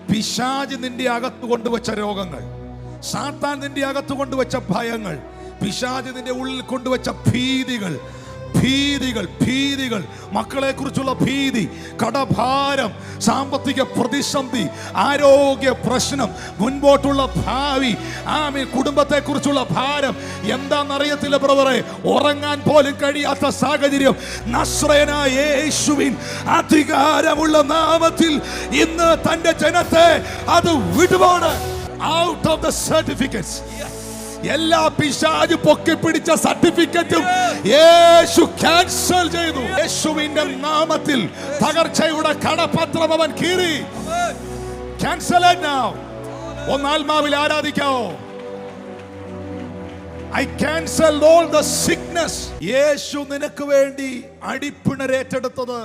പിശാച് നിന്റെ അകത്ത് കൊണ്ടുവച്ച രോഗങ്ങൾ, സാത്താൻ നിന്റെ അകത്ത് കൊണ്ടുവച്ച ഭയങ്ങൾ, പിശാച് നിന്റെ ഉള്ളിൽ കൊണ്ടുവച്ച ഭീതികൾ, മക്കളെ കുറിച്ചുള്ള ഭീതി, കടഭാരം, സാമ്പത്തിക പ്രതിസന്ധി, ആരോഗ്യ പ്രശ്നം, മുൻപോട്ടുള്ള ഭാവി, കുടുംബത്തെ കുറിച്ചുള്ള ഭാരം, എന്താണെന്നറിയത്തില്ല ബ്രദറെ, ഉറങ്ങാൻ പോലും കഴിയാത്ത സാഹചര്യം, നസ്രയനായ യേശുവിൻ അധികാരമുള്ള നാമത്തിൽ ഇന്ന് തന്റെ ജനത്തെ അത് വിടുവാണ്. ഔട്ട് ഓഫ് ദ സർട്ടിഫിക്കറ്റ്സ്, എല്ലാ പിശാച് പൊക്കി പിടിച്ച സർട്ടിഫിക്കറ്റും യേശു ക്യാൻസൽ ചെയ്തു. യേശുവിന്റെ നാമത്തിൽ തകർച്ചയുടെ കടപത്രം അവൻ കീറി. Cancel it now. ഒന്ന് ആത്മാവിൽ ആരാധിക്കാവോ? I cancel all the sickness. യേശു നിനക്ക് വേണ്ടി അടിപ്പിണരേറ്റെടുത്തത്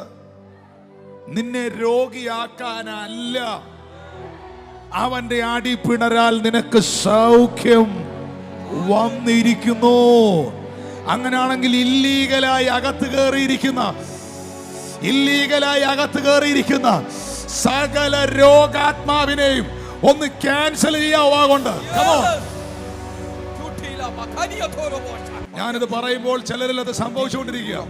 നിന്നെ രോഗിയാക്കാനല്ല. അവന്റെ അടിപ്പിണരാൽ നിനക്ക് സൗഖ്യം വന്നിരിക്കുന്നു. അങ്ങനെയാണെങ്കിൽ ഇല്ലീഗലായി അകത്ത് കയറിയിരിക്കുന്ന സകല രോഗാത്മാവിനെയും ഒന്ന് ക്യാൻസൽ ചെയ്യാവാകൊണ്ട്. ഞാനിത് പറയുമ്പോൾ ചിലരിൽ അത് സംഭവിച്ചുകൊണ്ടിരിക്കുക.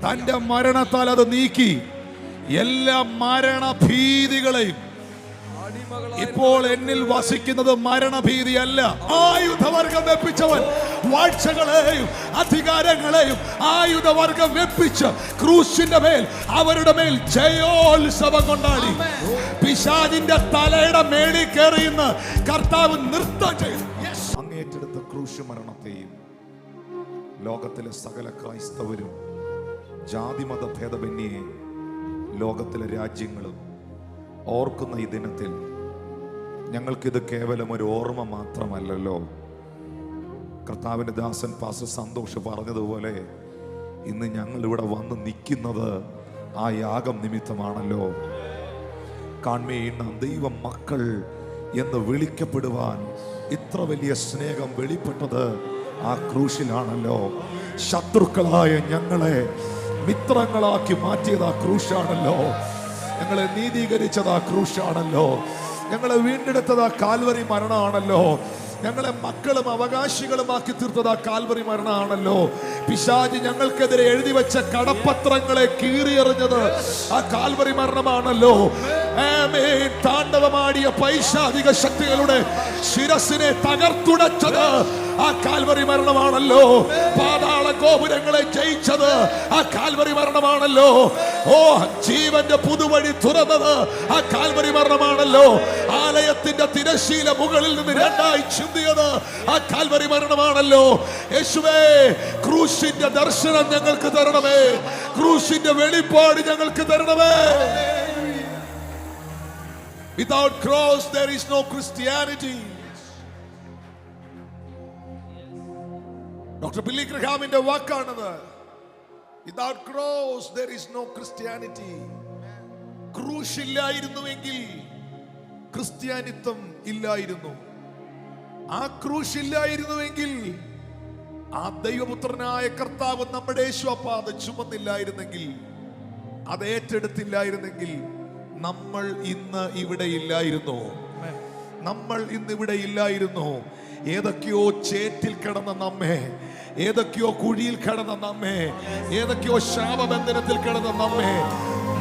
തന്റെ മരണത്താൽ അത് നീക്കി എല്ലാ മരണഭീതികളെയും. ഇപ്പോൾ എന്നിൽ വസിക്കുന്നത് മരണഭീതിയല്ല. ആയുധവർഗം വെപ്പിച്ചവൻ വാഴ്ചകളെയും അധികാരങ്ങളെയും ആയുധവർഗം വെപ്പിച്ച് ക്രൂശിന്റെ മേൽ അവരുടെ മേൽ ജയോത്സവം കൊണ്ടാടി. പിശാചിന്റെ തലയുടെ മേളിൽ കയറിയുന്ന കർത്താവ് നൃത്തം ചെയ്തു. അങ്ങേറ്റെടുത്ത ക്രൂശ് മരണത്തെയും ലോകത്തിലെ സകല ക്രൈസ്തവരും ജാതിമത ഭേദമന്യേ ലോകത്തിലെ രാജ്യങ്ങളും ഓർക്കുന്ന ഈ ദിനത്തിൽ ഞങ്ങൾക്കിത് കേവലം ഒരു ഓർമ്മ മാത്രമല്ലല്ലോ. കർത്താവിൻ്റെ ദാസൻ പാസ്റ്റർ സന്തോഷ് പറഞ്ഞതുപോലെ ഇന്ന് ഞങ്ങൾ ഇവിടെ വന്ന് നിൽക്കുന്നത് ആ യാഗം നിമിത്തമാണല്ലോ. കാൺമേൻ ദൈവ മക്കൾ എന്ന് വിളിക്കപ്പെടുവാൻ ഇത്ര വലിയ സ്നേഹം വെളിപ്പെട്ടത് ആ ക്രൂശിലാണല്ലോ. ശത്രുക്കളായ ഞങ്ങളെ മിത്രങ്ങളാക്കി മാറ്റിയത് ആ ക്രൂശാണല്ലോ. ഞങ്ങളെ നീതീകരിച്ചത് ആ ക്രൂശാണല്ലോ. ഞങ്ങളെ വീണ്ടെടുത്തത് ആ കാൽവരി മരണമാണല്ലോ. ഞങ്ങളെ മക്കളും അവകാശികളുമാക്കി തീർത്തത് ആ കാൽവരി മരണമാണല്ലോ. പിശാച് ഞങ്ങൾക്കെതിരെ എഴുതി വെച്ച കടപ്പത്രങ്ങളെ കീറിയെറിഞ്ഞത് ആ കാൽവരി മരണമാണല്ലോ. താണ്ഡവമാടിയ പൈശാചിക ശക്തികളുടെ ശിരസിനെ തകർത്തുടച്ചത് ആ കാൽവരി മരണമാണല്ലോ. പാതാള ഗോപുരങ്ങളെ ജയിച്ചത് ആ കാൽവരി മരണമാണല്ലോ. ജീവന്റെ പുതുവഴി തുറന്നത് ആ കാൽവരി മരണമാണല്ലോ. ആലയത്തിന്റെ തിരശീല മുകളിൽ നിന്ന് രണ്ടായി ചിന്തിയത് ആ കാൽവരി മരണമാണല്ലോ. യേശുവേ, ക്രൂശിന്റെ ദർശനം ഞങ്ങൾക്ക് തരണമേ. ക്രൂശിന്റെ വെളിപ്പാട് ഞങ്ങൾക്ക് തരണമേ. Without cross there is no Christianity. Doctor Billy ഗ്രഹാമിന്റെ വാക്കാണത്. Without cross there is no Christianity. ക്രൂശില്ലായിരുന്നുവെങ്കിൽ ക്രിസ്ത്യാനിത്വം ഇല്ലായിരുന്നു. ആ ക്രൂശില്ലായിരുന്നുവെങ്കിൽ ആ ദൈവപുത്രനായ കർത്താവ് നമ്മുടെ യേശു അത് ചുമന്നില്ലായിരുന്നെങ്കിൽ, അത് ഏറ്റെടുത്തില്ലായിരുന്നെങ്കിൽ നമ്മൾ ഇന്ന് ഇവിടെ ഇല്ലായിരുന്നു. ഏതൊക്കെയോ ചേറ്റിൽ കിടന്ന നമ്മെ, ഏതൊക്കെയോ കുഴിയിൽ കിടന്ന നമ്മെ, ഏതൊക്കെയോ ശാപബന്ധനത്തിൽ കിടന്ന നമ്മെ,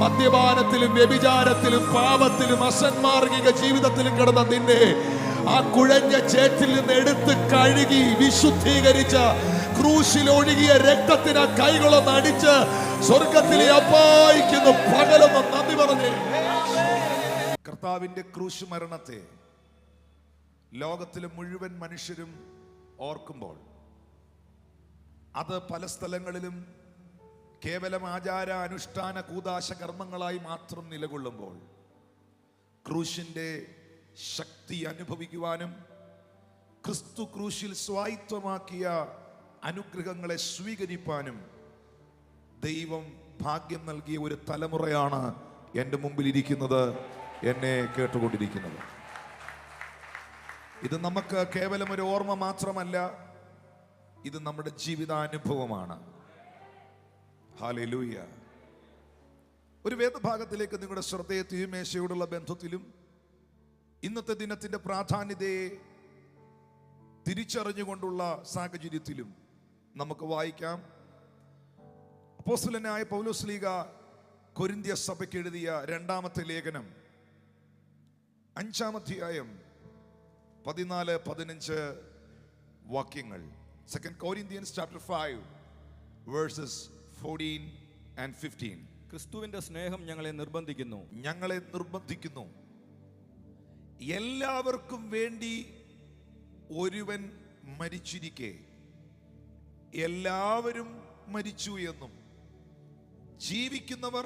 മദ്യപാനത്തിലും വ്യഭിചാരത്തിലും പാപത്തിലും അസന്മാർഗിക ജീവിതത്തിലും കിടന്ന നിന്നെ ആ കുഴഞ്ഞ ചേറ്റിൽ നിന്ന് എടുത്ത് കഴുകി വിശുദ്ധീകരിച്ച ക്രൂശിൽ ഒഴുകിയ രക്തത്തിന് കൈകളൊന്ന് അടിച്ച് സ്വർഗത്തിലെ അപ്പായിക്കുന്നു പകലൊന്ന് നന്ദി പറഞ്ഞേ. കർത്താവിന്റെ ക്രൂശ് മരണത്തെ ലോകത്തിലെ മുഴുവൻ മനുഷ്യരും ഓർക്കുമ്പോൾ, അത് പല സ്ഥലങ്ങളിലും കേവലം ആചാര അനുഷ്ഠാന കൂദാശ കർമ്മങ്ങളായി മാത്രം നിലകൊള്ളുമ്പോൾ, ക്രൂശിന്റെ ശക്തി അനുഭവിക്കുവാനും ക്രിസ്തു ക്രൂശിൽ സ്വായത്തമാക്കിയ അനുഗ്രഹങ്ങളെ സ്വീകരിപ്പാനും ദൈവം ഭാഗ്യം നൽകിയ ഒരു തലമുറയാണ് എൻ്റെ മുമ്പിൽ ഇരിക്കുന്നത്, എന്നെ കേട്ടുകൊണ്ടിരിക്കുന്നത്. ഇത് നമുക്ക് കേവലം ഒരു ഓർമ്മ മാത്രമല്ല, ഇത് നമ്മുടെ ജീവിതാനുഭവമാണ്. ഹല്ലേലൂയ. ഒരു വേദഭാഗത്തിലേക്ക് നിങ്ങളുടെ ശ്രദ്ധയെ തിരുമേശയോടുള്ള ബന്ധത്തിലും ഇന്നത്തെ ദിനത്തിന്റെ പ്രാധാന്യതയെ തിരിച്ചറിഞ്ഞുകൊണ്ടുള്ള സാഹചര്യത്തിലും നമുക്ക് വായിക്കാം. അപ്പോസ്തലനായ പൗലോസ്ലീഗ കൊരിന്ത്യ സഭയ്ക്ക് എഴുതിയ രണ്ടാമത്തെ ലേഖനം 5-ാം അധ്യായം 14-15 വാക്യങ്ങൾ. 2 Corinthians chapter 5 verses 14 and 15. ക്രിസ്തുവിന്റെ സ്നേഹം ഞങ്ങളെ നിർബന്ധിക്കുന്നു, എല്ലാവർക്കും വേണ്ടി ഒരുവൻ മരിച്ചിരിക്കെ എല്ലാവരും മരിച്ചു എന്നും ജീവിക്കുന്നവർ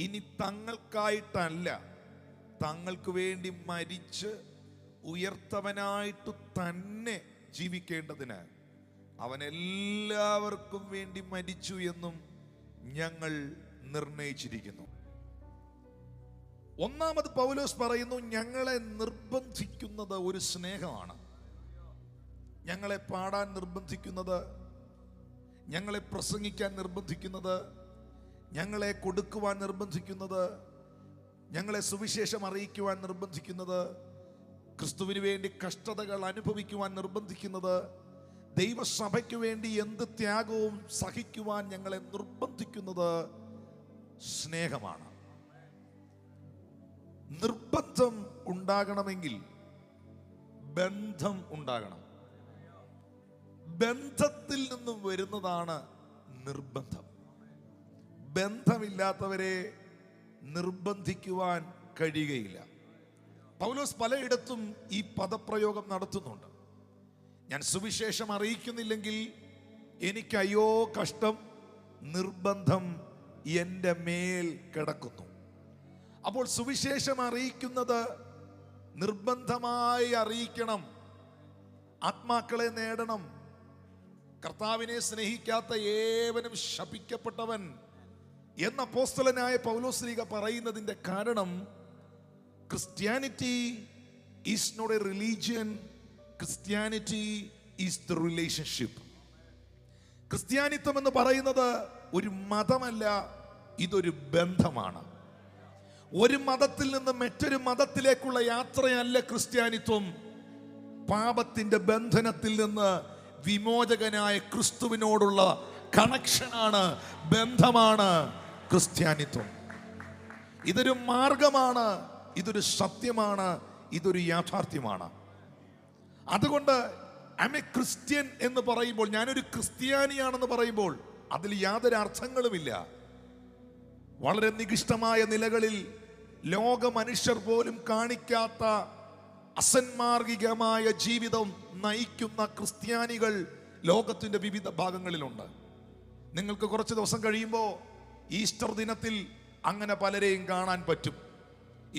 ഇനി തങ്ങൾക്കായിട്ടല്ല തങ്ങൾക്ക് വേണ്ടി മരിച്ച് ഉയർത്തവനായിട്ട് തന്നെ ജീവിക്കേണ്ടതിന് അവൻ എല്ലാവർക്കും വേണ്ടി മരിച്ചു എന്നും ഞങ്ങൾ നിർണയിച്ചിരിക്കുന്നു. ഒന്നാമത് പൗലോസ് പറയുന്നു, ഞങ്ങളെ നിർബന്ധിക്കുന്നത് ഒരു സ്നേഹമാണ്. ഞങ്ങളെ പാടാൻ നിർബന്ധിക്കുന്നത്, ഞങ്ങളെ പ്രസംഗിക്കാൻ നിർബന്ധിക്കുന്നത്, ഞങ്ങളെ കൊടുക്കുവാൻ നിർബന്ധിക്കുന്നത്, ഞങ്ങളെ സുവിശേഷം അറിയിക്കുവാൻ നിർബന്ധിക്കുന്നത്, ക്രിസ്തുവിന് വേണ്ടി കഷ്ടതകൾ അനുഭവിക്കുവാൻ നിർബന്ധിക്കുന്നത്, ദൈവസഭയ്ക്ക് വേണ്ടി എന്ത് ത്യാഗവും സഹിക്കുവാൻ ഞങ്ങളെ നിർബന്ധിക്കുന്നത് സ്നേഹമാണ്. നിർബന്ധം ഉണ്ടാകണമെങ്കിൽ ബന്ധം ഉണ്ടാകണം. ബന്ധത്തിൽ നിന്നും വരുന്നതാണ് നിർബന്ധം. ബന്ധമില്ലാത്തവരെ നിർബന്ധിക്കുവാൻ കഴിയുകയില്ല. പൗലോസ് പലയിടത്തും ഈ പദപ്രയോഗം നടത്തുന്നുണ്ട്. ഞാൻ സുവിശേഷം അറിയിക്കുന്നില്ലെങ്കിൽ എനിക്ക് അയ്യോ കഷ്ടം, നിർബന്ധം എൻ്റെ മേൽ കിടക്കുന്നു. അപ്പോൾ സുവിശേഷം അറിയിക്കുന്നത് നിർബന്ധമായി അറിയിക്കണം. ആത്മാക്കളെ നേടണം. കർത്താവിനെ സ്നേഹിക്കാത്ത ഏവനും ശപിക്കപ്പെട്ടവൻ എന്ന അപ്പോസ്തലനായ പൗലോസ്ലീഗ പറയുന്നതിന്റെ കാരണം, Christianity is not a religion, Christianity is the relationship. ക്രിസ്ത്യാനിത്വം എന്ന് പറയുന്നത് ഒരു മതമല്ല, ഇതൊരു ബന്ധമാണ്. ഒരു മതത്തിൽ നിന്ന് മറ്റൊരു മതത്തിലേക്കുള്ള യാത്രയല്ല ക്രിസ്ത്യാനിത്വം. പാപത്തിന്റെ ബന്ധനത്തിൽ നിന്ന് വിമോചകനായ ക്രിസ്തുവിനോടുള്ള കണക്ഷനാണ്, ബന്ധമാണ് ക്രിസ്ത്യാനിത്വം. ഇതൊരു മാർഗമാണ്, ഇതൊരു സത്യമാണ്, ഇതൊരു യാഥാർത്ഥ്യമാണ്. അതുകൊണ്ട് ഐ എം എ ക്രിസ്ത്യൻ എന്ന് പറയുമ്പോൾ, ഞാനൊരു ക്രിസ്ത്യാനിയാണെന്ന് പറയുമ്പോൾ അതിൽ യാതൊരു അർത്ഥങ്ങളുമില്ല. വളരെ നികൃഷ്ടമായ നിലകളിൽ ലോക മനുഷ്യർ പോലും കാണിക്കാത്ത അസന്മാർഗികമായ ജീവിതം നയിക്കുന്ന ക്രിസ്ത്യാനികൾ ലോകത്തിന്റെ വിവിധ ഭാഗങ്ങളിലുണ്ട്. നിങ്ങൾക്ക് കുറച്ച് ദിവസം കഴിയുമ്പോൾ ഈസ്റ്റർ ദിനത്തിൽ അങ്ങനെ പലരെയും കാണാൻ പറ്റും.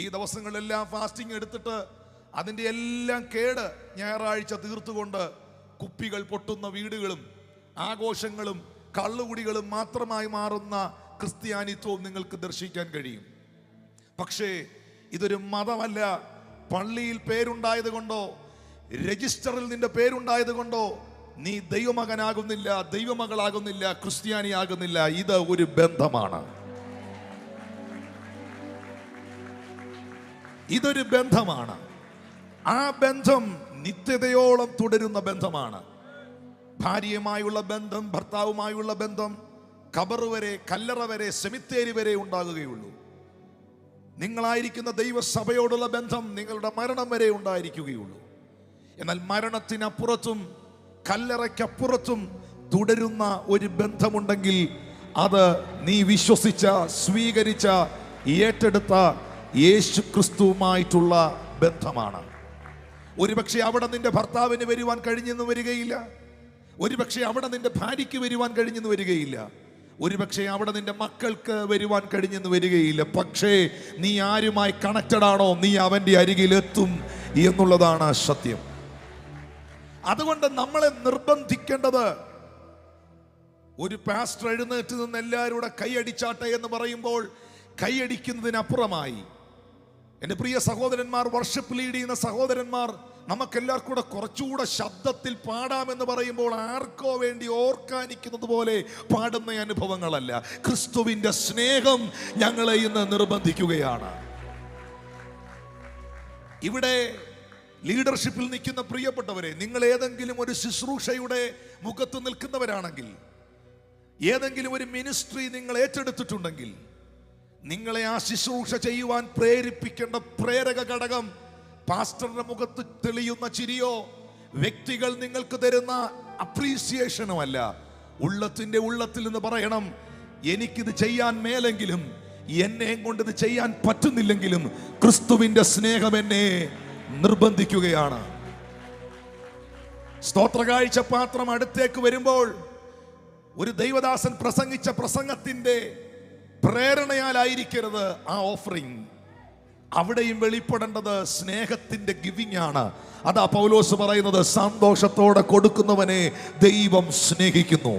ഈ ദിവസങ്ങളെല്ലാം ഫാസ്റ്റിംഗ് എടുത്തിട്ട് അതിൻ്റെ എല്ലാം കേട് ഞായറാഴ്ച തീർത്തുകൊണ്ട് കുപ്പികൾ പൊട്ടുന്ന വീടുകളും ആഘോഷങ്ങളും കള്ളുകുടികളും മാത്രമായി മാറുന്ന ക്രിസ്ത്യാനിത്വവും നിങ്ങൾക്ക് ദർശിക്കാൻ കഴിയും. പക്ഷേ ഇതൊരു മതമല്ല. പള്ളിയിൽ പേരുണ്ടായത് കൊണ്ടോ രജിസ്റ്ററിൽ നിന്റെ പേരുണ്ടായത് കൊണ്ടോ നീ ദൈവമകനാകുന്നില്ല, ദൈവമകളാകുന്നില്ല, ക്രിസ്ത്യാനിയാകുന്നില്ല. ഇത് ഒരു ബന്ധമാണ്. ഇതൊരു ബന്ധമാണ്. ആ ബന്ധം നിത്യതയോളം തുടരുന്ന ബന്ധമാണ്. ഭാര്യയുമായുള്ള ബന്ധം, ഭർത്താവുമായുള്ള ബന്ധം ഖബറ് വരെ, കല്ലറ വരെ, സെമിത്തേരി വരെ ഉണ്ടാകുകയുള്ളൂ. നിങ്ങളായിരിക്കുന്ന ദൈവസഭയോടുള്ള ബന്ധം നിങ്ങളുടെ മരണം വരെ ഉണ്ടായിരിക്കുകയുള്ളൂ. എന്നാൽ മരണത്തിനപ്പുറത്തും കല്ലറയ്ക്കപ്പുറത്തും തുടരുന്ന ഒരു ബന്ധമുണ്ടെങ്കിൽ അത് നീ വിശ്വസിച്ച, സ്വീകരിച്ച, ഏറ്റെടുത്ത യേശു ക്രിസ്തുവുമായിട്ടുള്ള ബന്ധമാണ്. ഒരുപക്ഷെ അവിടെ നിന്റെ ഭർത്താവിന് വരുവാൻ കഴിഞ്ഞെന്ന് വരികയില്ല. ഒരുപക്ഷെ അവിടെ നിന്റെ ഭാര്യയ്ക്ക് വരുവാൻ കഴിഞ്ഞെന്ന് വരികയില്ല. ഒരുപക്ഷെ അവിടെ നിന്റെ മക്കൾക്ക് വരുവാൻ കഴിഞ്ഞെന്ന് വരികയില്ല. പക്ഷേ നീ ആരുമായി കണക്റ്റഡ് ആണോ, നീ അവൻ്റെ അരികിലെത്തും എന്നുള്ളതാണ് സത്യം. അതുകൊണ്ട് നമ്മളെ നിർബന്ധിക്കേണ്ടത്, ഒരു പാസ്റ്റർ എഴുന്നേറ്റ് നിന്ന് എല്ലാവരും കൂടെ കൈയടിച്ചാട്ടെ എന്ന് പറയുമ്പോൾ കൈയടിക്കുന്നതിനപ്പുറമായി, എൻ്റെ പ്രിയ സഹോദരന്മാർ, വർഷിപ്പ് ലീഡ് ചെയ്യുന്ന സഹോദരന്മാർ നമുക്കെല്ലാവർക്കും കൂടെ കുറച്ചുകൂടെ ശബ്ദത്തിൽ പാടാമെന്ന് പറയുമ്പോൾ ആർക്കോ വേണ്ടി ഓർക്കാനിക്കുന്നത് പോലെ പാടുന്ന അനുഭവങ്ങളല്ല. ക്രിസ്തുവിന്റെ സ്നേഹം ഞങ്ങളെ ഇന്ന് നിർബന്ധിക്കുകയാണ്. ഇവിടെ ലീഡർഷിപ്പിൽ നിൽക്കുന്ന പ്രിയപ്പെട്ടവരെ, നിങ്ങൾ ഏതെങ്കിലും ഒരു ശുശ്രൂഷയുടെ മുഖത്ത് നിൽക്കുന്നവരാണെങ്കിൽ, ഏതെങ്കിലും ഒരു മിനിസ്ട്രി നിങ്ങൾ ഏറ്റെടുത്തിട്ടുണ്ടെങ്കിൽ, നിങ്ങളെ ആ ശുശ്രൂഷ ചെയ്യുവാൻ പ്രേരിപ്പിക്കേണ്ട പ്രേരക ഘടകം പാസ്റ്ററുടെ മുഖത്ത് തെളിയുന്ന ചിരിയോ വ്യക്തികൾ നിങ്ങൾക്ക് തരുന്ന അപ്രീസിയേഷനോ അല്ല. ഉള്ളത്തിന്റെ ഉള്ളത്തിൽ നിന്ന് പറയണം, എനിക്കിത് ചെയ്യാൻ മേലെങ്കിലും, എന്നെ കൊണ്ട് ഇത് ചെയ്യാൻ പറ്റുന്നില്ലെങ്കിലും ക്രിസ്തുവിന്റെ സ്നേഹം എന്നെ നിർബന്ധിക്കുകയാണ്. സ്തോത്രകാഴ്ച പാത്രം അടുത്തേക്ക് വരുമ്പോൾ ഒരു ദൈവദാസൻ പ്രസംഗിച്ച പ്രസംഗത്തിന്റെ പ്രേരണയാലായിരിക്കരുത് ആ ഓഫറിംഗ്. അവിടെയും വെളിപ്പെടേണ്ടത് സ്നേഹത്തിന്റെ ഗിവിംഗ് ആണ്. അതാ പൗലോസ് പറയുന്നത്, സന്തോഷത്തോടെ കൊടുക്കുന്നവനെ ദൈവം സ്നേഹിക്കുന്നു.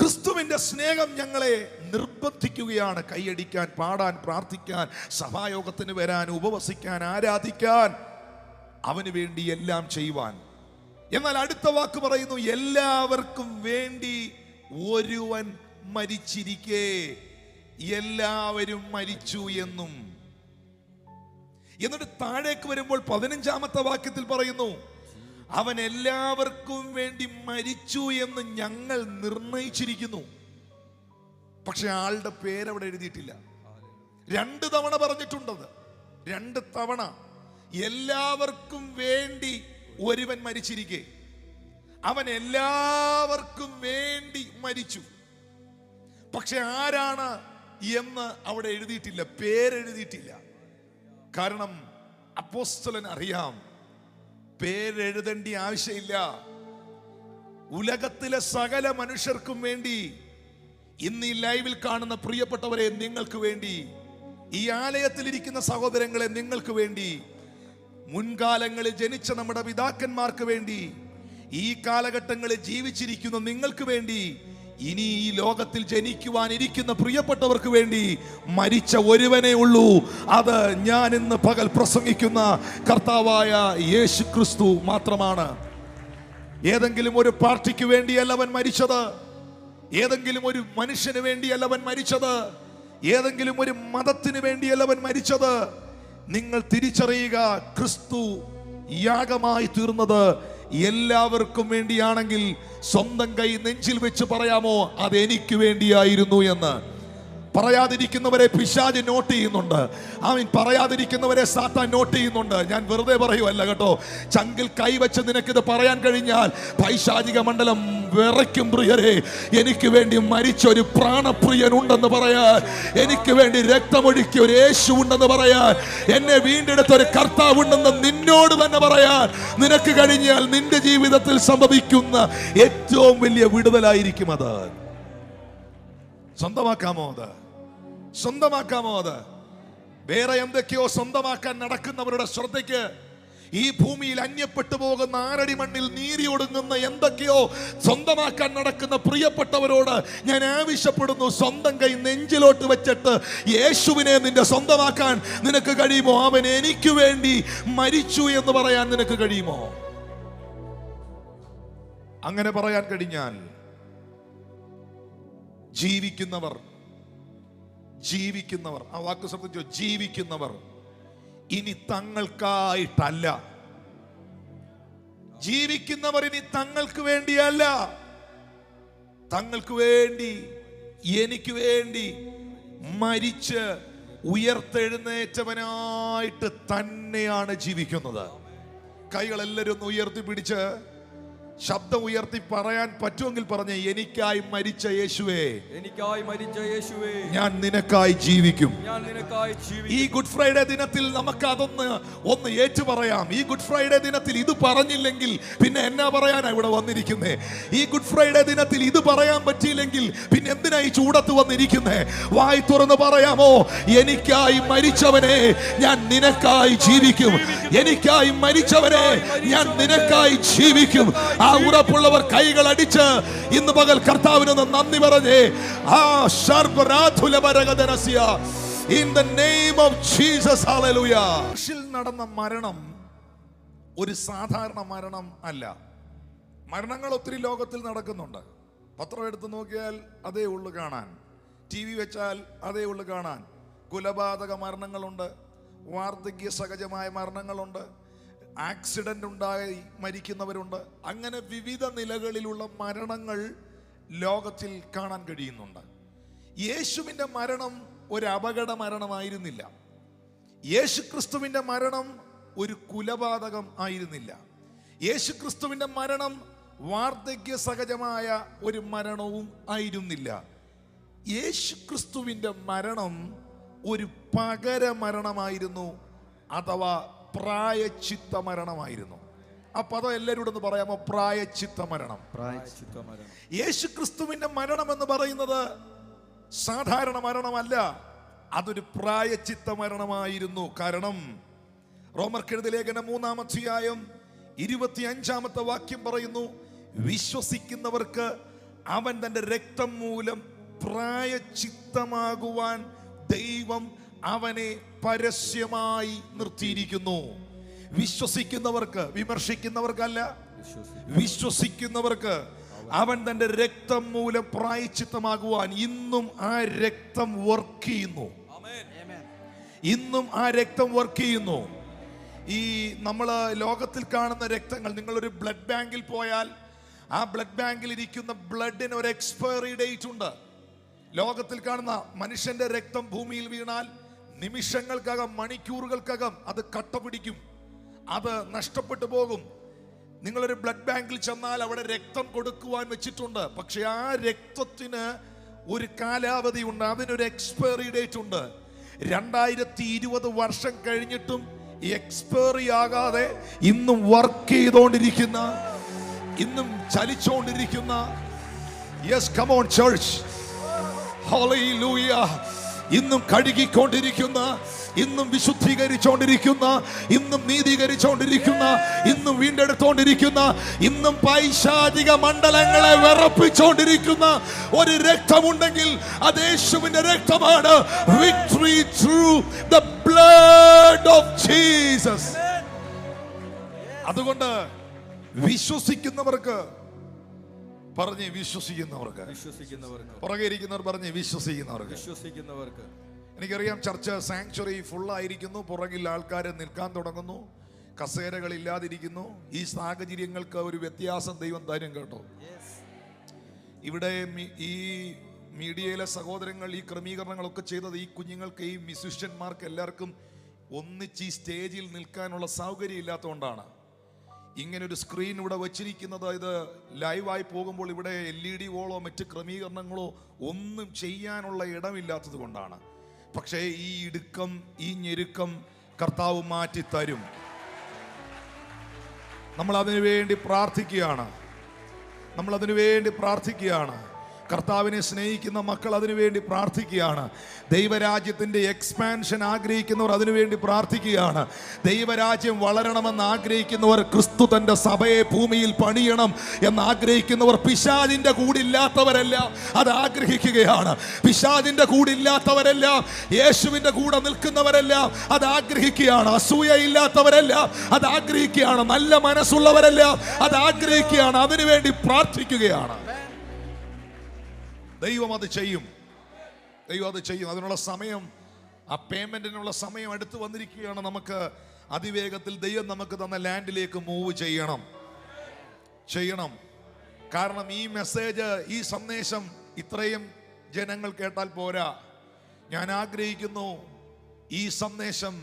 ക്രിസ്തുവിന്റെ സ്നേഹം ഞങ്ങളെ നിർബന്ധിക്കുകയാണ്. കൈയടിക്കാൻ, പാടാൻ, പ്രാർത്ഥിക്കാൻ, സഭായോഗത്തിന് വരാൻ, ഉപവസിക്കാൻ, ആരാധിക്കാൻ, അവന് വേണ്ടി എല്ലാം ചെയ്യുവാൻ. എന്നാൽ അടുത്ത വാക്ക് പറയുന്നു, എല്ലാവർക്കും വേണ്ടി ഒരുവൻ മരിച്ചിരിക്കെ എല്ലാവരും മരിച്ചു എന്നും. എന്നിട്ട് താഴേക്ക് വരുമ്പോൾ 15-ാമത്തെ വാക്യത്തിൽ പറയുന്നു, അവൻ എല്ലാവർക്കും വേണ്ടി മരിച്ചു എന്ന് ഞങ്ങൾ നിർണയിച്ചിരിക്കുന്നു. പക്ഷെ ആളുടെ പേരവിടെ എഴുതിയിട്ടില്ല. 2 തവണ പറഞ്ഞിട്ടുണ്ടത്. 2 തവണ എല്ലാവർക്കും വേണ്ടി ഒരുവൻ മരിച്ചിരിക്കെ അവൻ എല്ലാവർക്കും വേണ്ടി മരിച്ചു. പക്ഷെ ആരാണ് എന്ന് അവിടെ എഴുതിയിട്ടില്ല, പേരെഴുതിയിട്ടില്ല. കാരണം അപ്പോസ്തലൻ അറിയാം, പേരെഴുതേണ്ട ആവശ്യമില്ല. ഉലകത്തിലെ സകല മനുഷ്യർക്കും വേണ്ടി, ഇന്ന് ഈ ലൈവിൽ കാണുന്ന പ്രിയപ്പെട്ടവരെ നിങ്ങൾക്ക് വേണ്ടി, ഈ ആലയത്തിലിരിക്കുന്ന സഹോദരങ്ങളെ നിങ്ങൾക്ക് വേണ്ടി, മുൻകാലങ്ങളിൽ ജനിച്ച നമ്മുടെ പിതാക്കന്മാർക്ക് വേണ്ടി, ഈ കാലഘട്ടങ്ങളിൽ ജീവിച്ചിരിക്കുന്ന നിങ്ങൾക്ക് വേണ്ടി, ഇനി ഈ ലോകത്തിൽ ജനിക്കുവാനിരിക്കുന്ന പ്രിയപ്പെട്ടവർക്ക് വേണ്ടി മരിച്ച ഒരുവനേ ഉള്ളൂ. അത് ഞാൻ ഇന്ന് പകൽ പ്രസംഗിക്കുന്ന കർത്താവായ യേശു ക്രിസ്തു മാത്രമാണ്. ഏതെങ്കിലും ഒരു പാർട്ടിക്ക് വേണ്ടിയല്ല അവൻ മരിച്ചത്, ഏതെങ്കിലും ഒരു മനുഷ്യന് വേണ്ടിയല്ല അവൻ മരിച്ചത്, ഏതെങ്കിലും ഒരു മതത്തിന് വേണ്ടിയല്ല അവൻ മരിച്ചത്. നിങ്ങൾ തിരിച്ചറിയുക, ക്രിസ്തു യാഗമായി തീർന്നത് എല്ലാവർക്കും വേണ്ടിയാണെങ്കിൽ സ്വന്തം കൈ നെഞ്ചിൽ വെച്ച് പറയാമോ, അത് എനിക്ക് വേണ്ടിയായിരുന്നു എന്ന്? പറയാതിരിക്കുന്നവരെ പിശാച് നോട്ട് ചെയ്യുന്നുണ്ട്. പറയാതിരിക്കുന്നവരെ സാത്താൻ നോട്ട് ചെയ്യുന്നുണ്ട്. ഞാൻ വെറുതെ പറയുമല്ല കേട്ടോ. ചങ്കിൽ കൈവച്ച് നിനക്കിത് പറയാൻ കഴിഞ്ഞാൽ പൈശാചിക മണ്ഡലം വിറയ്ക്കും. പ്രിയരെ, എനിക്ക് വേണ്ടി മരിച്ച ഒരു പ്രാണപ്രിയൻ ഉണ്ടെന്ന് പറയാൻ, എനിക്ക് വേണ്ടി രക്തമൊഴുക്കിയ ഒരു യേശു ഉണ്ടെന്ന് പറയാൻ, എന്നെ വീണ്ടെടുത്ത ഒരു കർത്താവ് ഉണ്ടെന്ന് നിന്നോട് തന്നെ പറയാൻ നിനക്ക് കഴിഞ്ഞാൽ നിന്റെ ജീവിതത്തിൽ സംഭവിക്കുന്ന ഏറ്റവും വലിയ വിടുതലായിരിക്കും അത്. സ്വന്തമാക്കാമോ അത്? സ്വന്തമാക്കാമോ അത്? വേറെ എന്തൊക്കെയോ സ്വന്തമാക്കാൻ നടക്കുന്നവരുടെ ശ്രദ്ധയ്ക്ക്, ഈ ഭൂമിയിൽ അന്യപ്പെട്ടു പോകുന്ന 6 അടി മണ്ണിൽ നീരി ഒടുങ്ങുന്ന എന്തൊക്കെയോ സ്വന്തമാക്കാൻ നടക്കുന്ന പ്രിയപ്പെട്ടവരോട് ഞാൻ ആവശ്യപ്പെടുന്നു, സ്വന്തം കൈ നെഞ്ചിലോട്ട് വെച്ചിട്ട് യേശുവിനെ നിന്റെ സ്വന്തമാക്കാൻ നിനക്ക് കഴിയുമോ? അവൻ എനിക്ക് വേണ്ടി മരിച്ചു എന്ന് പറയാൻ നിനക്ക് കഴിയുമോ? അങ്ങനെ പറയാൻ കഴിഞ്ഞാൽ ജീവിക്കുന്നവർ, ആ വാക്ക് ശ്രദ്ധിച്ചോ, ജീവിക്കുന്നവർ ഇനി തങ്ങൾക്കായിട്ടല്ല. ജീവിക്കുന്നവർ ഇനി തങ്ങൾക്ക് വേണ്ടിയല്ല, തങ്ങൾക്ക് വേണ്ടി, എനിക്ക് വേണ്ടി മരിച്ച് ഉയർത്തെഴുന്നേറ്റവനായിട്ട് തന്നെയാണ് ജീവിക്കുന്നത്. കൈകളെല്ലാവരും ഒന്ന് ഉയർത്തിപ്പിടിച്ച് ശബ്ദം ഉയർത്തി പറയാൻ പറ്റുമെങ്കിൽ പറഞ്ഞേ, എനിക്കായി മരിച്ച യേശുവേ, എനിക്കായി മരിച്ച യേശുവേ, ഞാൻ നിനക്കായി ജീവിക്കും. ഞാൻ നിനക്കായി ജീവിക്കും. ഈ ഗുഡ് ഫ്രൈഡേ ദിനത്തിൽ നമുക്ക് അതൊന്ന് ഏറ്റു പറയാം. ഈ ഗുഡ് ഫ്രൈഡേ ദിനത്തിൽ ഇത് പറഞ്ഞില്ലെങ്കിൽ പിന്നെ എന്നാ പറയാനാ ഇവിടെ വന്നിരിക്കുന്നേ? ഈ ഗുഡ് ഫ്രൈഡേ ദിനത്തിൽ ഇത് പറയാൻ പറ്റിയില്ലെങ്കിൽ പിന്നെ എന്തിനാ ഈ ചൂടത്ത് വന്നിരിക്കുന്നേ? വായി തുറന്ന് പറയാമോ, എനിക്കായി മരിച്ചവനെ ഞാൻ നിനക്കായി ജീവിക്കും, എനിക്കായി മരിച്ചവനെ ഞാൻ നിനക്കായി ജീവിക്കും. ആ ഉറപ്പുള്ളവർ കൈകൾ അടിച്ച് ഇന്ന് പകൽ കർത്താവിനൊന്ന് നന്ദി പറഞ്ഞേ. ആ in the name of Jesus. Hallelujah. ക്രൂശിൽ നടന്ന മരണം ഒരു സാധാരണ മരണം അല്ല. മരണങ്ങൾ ഒത്തിരി ലോകത്തിൽ നടക്കുന്നുണ്ട്. പത്രം എടുത്ത് നോക്കിയാൽ അതേ ഉള്ളു കാണാൻ, TV വെച്ചാൽ അതേ ഉള്ളു കാണാൻ. കുലപാതക മരണങ്ങളുണ്ട്, വാർദ്ധക്യ സഹജമായ മരണങ്ങളുണ്ട്, ആക്സിഡന്റ് ഉണ്ടായി മരിക്കുന്നവരുണ്ട്. അങ്ങനെ വിവിധ നിലകളിലുള്ള മരണങ്ങൾ ലോകത്തിൽ കാണാൻ കഴിയുന്നുണ്ട്. യേശുവിൻ്റെ മരണം ഒരു അപകട മരണമായിരുന്നില്ല. യേശുക്രിസ്തുവിൻ്റെ മരണം ഒരു കുലപാതകം ആയിരുന്നില്ല. യേശുക്രിസ്തുവിൻ്റെ മരണം വാർദ്ധക്യ സഹജമായ ഒരു മരണവും ആയിരുന്നില്ല. യേശുക്രിസ്തുവിൻ്റെ മരണം ഒരു പകര മരണമായിരുന്നു, അഥവാ പ്രായച്ചിത്ത മരണമായിരുന്നു. ആ പദം എല്ലാവരോടും ഒന്ന് പറയാമോ? പ്രായച്ചിത്ത മരണം. യേശുക്രിസ്തുവിന്റെ മരണം എന്ന് പറയുന്നത് സാധാരണ മരണമല്ല, അതൊരു പ്രായച്ചിത്ത മരണമായിരുന്നു. കാരണം റോമർക്കെഴുതിയ ലേഖനം 3-ാം അധ്യായം 25-ാമത്തെ വാക്യം പറയുന്നു, വിശ്വസിക്കുന്നവർക്ക് അവൻ തന്റെ രക്തം മൂലം പ്രായച്ചിത്തമാകുവാൻ ദൈവം അവനെ പരസ്യമായി നിർത്തിയിരിക്കുന്നു. വിശ്വസിക്കുന്നവർക്ക്, വിമർശിക്കുന്നവർക്കല്ല, വിശ്വസിക്കുന്നവർക്ക് അവൻ തന്റെ രക്തം മൂലം പ്രായച്ചിത്തമാകുവാൻ ഇന്നും ആ രക്തം വർക്ക് ചെയ്യുന്നു. ഇന്നും ആ രക്തം വർക്ക് ചെയ്യുന്നു. ഈ നമ്മൾ ലോകത്തിൽ കാണുന്ന രക്തങ്ങൾ, നിങ്ങളൊരു ബ്ലഡ് ബാങ്കിൽ പോയാൽ ആ ബ്ലഡ് ബാങ്കിൽ ഇരിക്കുന്ന ബ്ലഡിന് ഒരു എക്സ്പയറി ഡേറ്റ് ഉണ്ട്. ലോകത്തിൽ കാണുന്ന മനുഷ്യന്റെ രക്തം ഭൂമിയിൽ വീണാൽ നിമിഷങ്ങൾക്കകം, മണിക്കൂറുകൾക്കകം അത് കട്ട പിടിക്കും, അത് നഷ്ടപ്പെട്ടു പോകും. നിങ്ങളൊരു ബ്ലഡ് ബാങ്കിൽ ചെന്നാൽ അവിടെ രക്തം കൊടുക്കുവാൻ വെച്ചിട്ടുണ്ട്. പക്ഷെ ആ രക്തത്തിന് ഒരു കാലാവധി ഉണ്ട്, അതിനൊരു എക്സ്പയറി ഡേറ്റ് ഉണ്ട്. 2020 വർഷം കഴിഞ്ഞിട്ടും എക്സ്പയറി ആകാതെ ഇന്നും വർക്ക് ചെയ്തുകൊണ്ടിരിക്കുന്ന, ഇന്നും ചലിച്ചുകൊണ്ടിരിക്കുന്ന, yes come on church, hallelujah, ഇന്നും കഴുകിക്കൊണ്ടിരിക്കുന്ന, ഇന്നും വിശുദ്ധീകരിച്ചുകൊണ്ടിരിക്കുന്ന, ഇന്നും നീതീകരിച്ചുകൊണ്ടിരിക്കുന്ന, ഇന്നും വീണ്ടെടുത്തുകൊണ്ടിരിക്കുന്ന, ഇന്നും പൈശാചിക മണ്ഡലങ്ങളെ വിറപ്പിച്ചുകൊണ്ടിരിക്കുന്ന ഒരു രക്തമുണ്ടെങ്കിൽ അത് യേശുവിന്റെ രക്തമാണ്. Victory through the blood of Jesus. അതുകൊണ്ട് വിശ്വസിക്കുന്നവർക്ക് പറഞ്ഞ്, വിശ്വസിക്കുന്നവർക്ക്, പുറകെ ഇരിക്കുന്നവർ പറഞ്ഞ്, വിശ്വസിക്കുന്നവർക്ക്. എനിക്കറിയാം ചർച്ച സാങ്ച്വറി ഫുള്ളായിരിക്കുന്നു, പുറകിൽ ആൾക്കാർ നിൽക്കാൻ തുടങ്ങുന്നു, കസേരകൾ ഇല്ലാതിരിക്കുന്നു. ഈ സാഹചര്യങ്ങൾക്ക് ഒരു വ്യത്യാസം ദൈവം തരും കേട്ടോ. ഇവിടെ ഈ മീഡിയയിലെ സഹോദരങ്ങൾ ഈ ക്രമീകരണങ്ങളൊക്കെ ചെയ്തത് ഈ കുഞ്ഞുങ്ങൾക്ക്, ഈ മ്യൂസിഷ്യന്മാർക്ക് എല്ലാവർക്കും ഒന്നിച്ച് ഈ സ്റ്റേജിൽ നിൽക്കാനുള്ള സൗകര്യം ഇല്ലാത്തതുകൊണ്ടാണ്. ഇങ്ങനൊരു സ്ക്രീൻ ഇവിടെ വച്ചിരിക്കുന്നത്. ഇത് ലൈവായി പോകുമ്പോൾ ഇവിടെ LED വോളോ മറ്റ് ക്രമീകരണങ്ങളോ ഒന്നും ചെയ്യാനുള്ള ഇടമില്ലാത്തത് കൊണ്ടാണ്. പക്ഷേ ഈ ഇടുക്കം, ഈ ഞെരുക്കം കർത്താവ് മാറ്റി തരും. നമ്മൾ അതിനു വേണ്ടി പ്രാർത്ഥിക്കുകയാണ്. കർത്താവിനെ സ്നേഹിക്കുന്ന മക്കൾ അതിനുവേണ്ടി പ്രാർത്ഥിക്കുകയാണ്. ദൈവരാജ്യത്തിൻ്റെ എക്സ്പാൻഷൻ ആഗ്രഹിക്കുന്നവർ അതിനുവേണ്ടി പ്രാർത്ഥിക്കുകയാണ്. ദൈവരാജ്യം വളരണമെന്ന് ആഗ്രഹിക്കുന്നവർ, ക്രിസ്തു തൻ്റെ സഭയെ ഭൂമിയിൽ പണിയണം എന്ന് ആഗ്രഹിക്കുന്നവർ, പിശാചിൻ്റെ കൂടില്ലാത്തവരെല്ലാം അത് ആഗ്രഹിക്കുകയാണ്. പിശാചിൻ്റെ കൂടില്ലാത്തവരെല്ലാം, യേശുവിൻ്റെ കൂടെ നിൽക്കുന്നവരെല്ലാം അത് ആഗ്രഹിക്കുകയാണ്. അസൂയയില്ലാത്തവരെല്ലാം അത് ആഗ്രഹിക്കുകയാണ്. നല്ല മനസ്സുള്ളവരെല്ലാം അത് ആഗ്രഹിക്കുകയാണ്. അതിനുവേണ്ടി പ്രാർത്ഥിക്കുകയാണ്. ദൈവം അത് ചെയ്യും. അതിനുള്ള സമയം, ആ പേയ്മെന്റിനുള്ള സമയം അടുത്ത് വന്നിരിക്കുകയാണ്. നമുക്ക് അതിവേഗത്തിൽ ദൈവം നമുക്ക് തന്ന ലാൻഡിലേക്ക് മൂവ് ചെയ്യണം. കാരണം ഈ മെസ്സേജ്, ഈ സന്ദേശം ഇത്രയും ജനങ്ങൾ കേട്ടാൽ പോരാ. ഞാൻ ആഗ്രഹിക്കുന്നു ഈ സന്ദേശം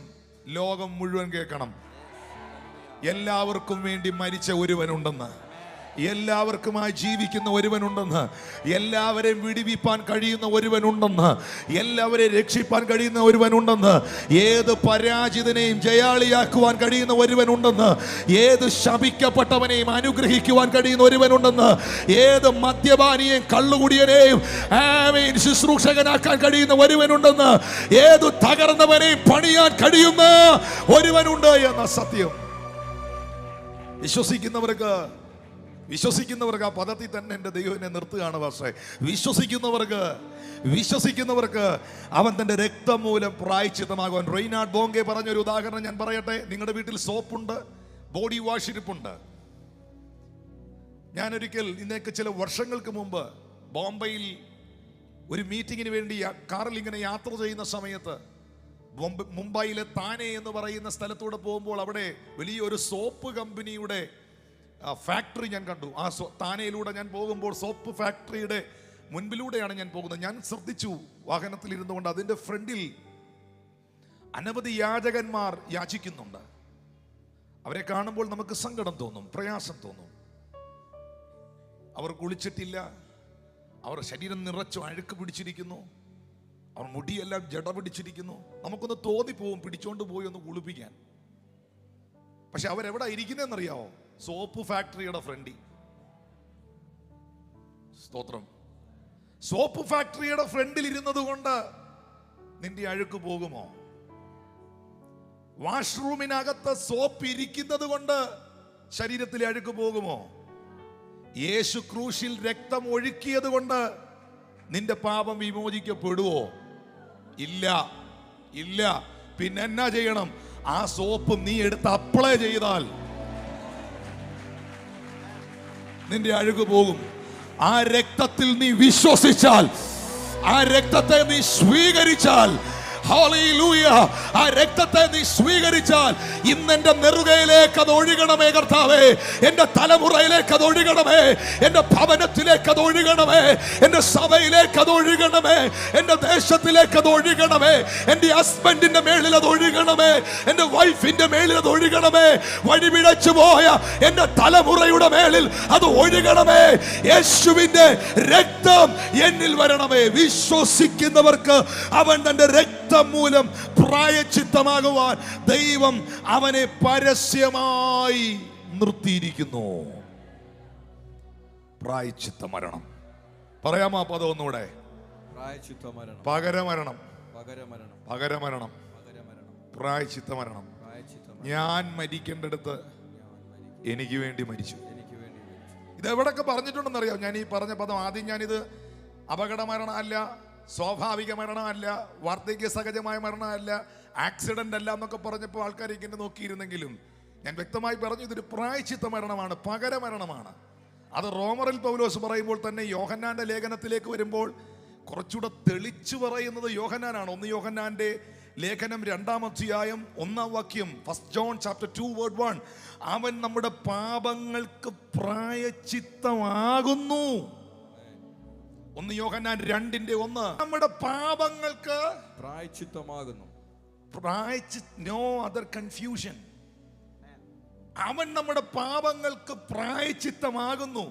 ലോകം മുഴുവൻ കേൾക്കണം. എല്ലാവർക്കും വേണ്ടി മരിച്ച ഒരുവനുണ്ടെന്ന്, എല്ലാവർക്കുമായി ജീവിക്കുന്ന ഒരുവനുണ്ടെന്ന്, എല്ലാവരെയും വിടുവിപ്പാൻ കഴിയുന്ന ഒരുവനുണ്ടെന്ന്, എല്ലാവരെയും രക്ഷിപ്പാൻ കഴിയുന്ന ഒരുവനുണ്ടെന്ന്, ഏത് പരാജിതനെയും ജയാളിയാക്കുവാൻ കഴിയുന്ന ഒരുവനുണ്ടെന്ന്, ഏത് ശപിക്കപ്പെട്ടവനെയും അനുഗ്രഹിക്കുവാൻ കഴിയുന്ന ഒരുവനുണ്ടെന്ന്, ഏത് മദ്യപാനിയെയും കള്ളുകുടിയനെയും ശുശ്രൂഷകനാക്കാൻ കഴിയുന്ന ഒരുവനുണ്ടെന്ന്, ഏത് തകർന്നവനെയും പണിയാൻ കഴിയുന്ന ഒരുവനുണ്ട് എന്ന സത്യം വിശ്വസിക്കുന്നവർക്ക്, ആ പദത്തിൽ തന്നെ എൻ്റെ ദൈവം എന്നെ നിർത്തുകയാണ് പക്ഷേ, വിശ്വസിക്കുന്നവർക്ക് അവൻ തൻ്റെ രക്തം മൂലം പ്രായശ്ചിത്തമാകുവാൻ. റെയ്നാഡ് ബോംഗെ പറഞ്ഞൊരു ഉദാഹരണം ഞാൻ പറയട്ടെ. നിങ്ങളുടെ വീട്ടിൽ സോപ്പുണ്ട്, ബോഡി വാഷ് ഇരിപ്പുണ്ട്. ഞാനൊരിക്കൽ ഇന്നേക്ക് ചില വർഷങ്ങൾക്ക് മുമ്പ് ബോംബെയിൽ ഒരു മീറ്റിങ്ങിന് വേണ്ടി കാറിൽ ഇങ്ങനെ യാത്ര ചെയ്യുന്ന സമയത്ത് മുംബൈയിലെ താനെ എന്ന് പറയുന്ന സ്ഥലത്തൂടെ പോകുമ്പോൾ അവിടെ വലിയൊരു സോപ്പ് കമ്പനിയുടെ ഫാക്ടറി ഞാൻ കണ്ടു. ആ താനയിലൂടെ ഞാൻ പോകുമ്പോൾ സോപ്പ് ഫാക്ടറിയുടെ മുൻപിലൂടെയാണ് ഞാൻ പോകുന്നത്. ഞാൻ ശ്രദ്ധിച്ചു വാഹനത്തിൽ ഇരുന്നുകൊണ്ട് അതിൻ്റെ ഫ്രണ്ടിൽ അനവധി യാചകന്മാർ യാചിക്കുന്നുണ്ട്. അവരെ കാണുമ്പോൾ നമുക്ക് സങ്കടം തോന്നും, പ്രയാസം തോന്നും. അവർ കുളിച്ചിട്ടില്ല, അവർ ശരീരം നിറച്ചു അഴുക്ക് പിടിച്ചിരിക്കുന്നു, അവർ മുടിയെല്ലാം ജട പിടിച്ചിരിക്കുന്നു. നമുക്കൊന്ന് തോന്നിപ്പോവും പിടിച്ചോണ്ട് പോയി ഒന്ന് കുളിപ്പിക്കാൻ. പക്ഷെ അവരെവിടെ ഇരിക്കുന്നതെന്നറിയാവോ? സോപ്പ് ഫാക്ടറിയുടെ ഫ്രണ്ടിൽ. സ്തോത്രം. സോപ്പ് ഫാക്ടറിയുടെ ഫ്രണ്ടിൽ ഇരുന്നത് കൊണ്ട് നിന്റെ അഴുക്ക് പോകുമോ? വാഷ്റൂമിനകത്ത് സോപ്പ് ഇരിക്കുന്നത് കൊണ്ട് ശരീരത്തിലെ അഴുക്ക് പോകുമോ? യേശു ക്രൂശിൽ രക്തം ഒഴുക്കിയത് കൊണ്ട് നിന്റെ പാപം വിമോചിക്കപ്പെടുവോ? ഇല്ല. പിന്നെ എന്നാ ചെയ്യണം? ആ സോപ്പ് നീ എടുത്ത് അപ്ലൈ ചെയ്താൽ നിന്റെ അഴുക്ക് പോകും. ആ രക്തത്തിൽ നീ വിശ്വസിച്ചാൽ, ആ രക്തത്തെ നീ സ്വീകരിച്ചാൽ, ഹല്ലേലൂയ, ആ രക്തത്തെ നീ സ്വീകരിച്ചാൽ ഇന്ന് എന്റെ നെറുകയിലേക്ക് അത് ഒഴുകണമേ കർത്താവേ. എന്റെ തലമുറയിലേക്ക് അത് ഒഴുകണമേ, എന്റെ ഭവനത്തിലേക്ക് അത് ഒഴുകണമേ, എന്റെ സഭയിലേക്ക് അത് ഒഴുകണമേ, എന്റെ ദേശത്തിലേക്ക് അത് ഒഴുകണമേ, എന്റെ ഹസ്ബൻഡിന്റെ മേളിൽ അത് ഒഴുകണമേ, എന്റെ വൈഫിന്റെ മേളിൽ അത് ഒഴുകണമേ, വഴിപിഴച്ചു പോയ എന്റെ തലമുറയുടെ മേളിൽ അത് ഒഴുകണമേ. യേശുവിന്റെ രക്തം എന്നിൽ വരണമേ. വിശ്വസിക്കുന്നവർക്ക് അവൻ തന്റെ രക്തം മൂലം പ്രായശ്ചിത്തമാകുവാൻ ദൈവം അവനെ പരസ്യമായി നിർത്തിയിരിക്കുന്നു. പ്രായശ്ചിത്ത മരണം. പറയാമോ ആ പദം ഒന്നുകൂടെ? പകരമരണം. പ്രായശ്ചിത്ത മരണം. ഞാൻ മരിക്കേണ്ടടുത്ത് എനിക്ക് വേണ്ടി മരിച്ചു. ഇതെവിടൊക്കെ പറഞ്ഞിട്ടുണ്ടെന്നറിയാം? ഞാൻ ഈ പറഞ്ഞ പദം ആദ്യം ഞാനിത് അപകട മരണമല്ല, സ്വാഭാവിക മരണമല്ല, വാർദ്ധക്യ സഹജമായ മരണമല്ല, ആക്സിഡന്റ് അല്ല എന്നൊക്കെ പറഞ്ഞപ്പോൾ ആൾക്കാർ ഇങ്ങനെ നോക്കിയിരുന്നെങ്കിലും ഞാൻ വ്യക്തമായി പറഞ്ഞു ഇതൊരു പ്രായശ്ചിത്ത മരണമാണ്, പകരമരണമാണ്. അത് റോമറിൽ പൗലോസ് പറയുമ്പോൾ തന്നെ യോഹന്നാന്റെ ലേഖനത്തിലേക്ക് വരുമ്പോൾ കുറച്ചുകൂടെ തെളിച്ചു പറയുന്നത് യോഹന്നാനാണ്. 1 യോഹന്നാന്റെ ലേഖനം 2-ാം അധ്യായം 1-ാം വാക്യം, 1 John chapter 2 word 1, അവൻ നമ്മുടെ പാപങ്ങൾക്ക് പ്രായശ്ചിത്തമാകുന്നു. 1 യോഹന്നാൻ 2:1 നമ്മുടെ പാപങ്ങൾക്ക് പ്രായശ്ചിത്തമാകുന്നു. No other confusion. അവൻ നമ്മുടെ പാപങ്ങൾക്ക് പ്രായശ്ചിത്തമാകുന്നു.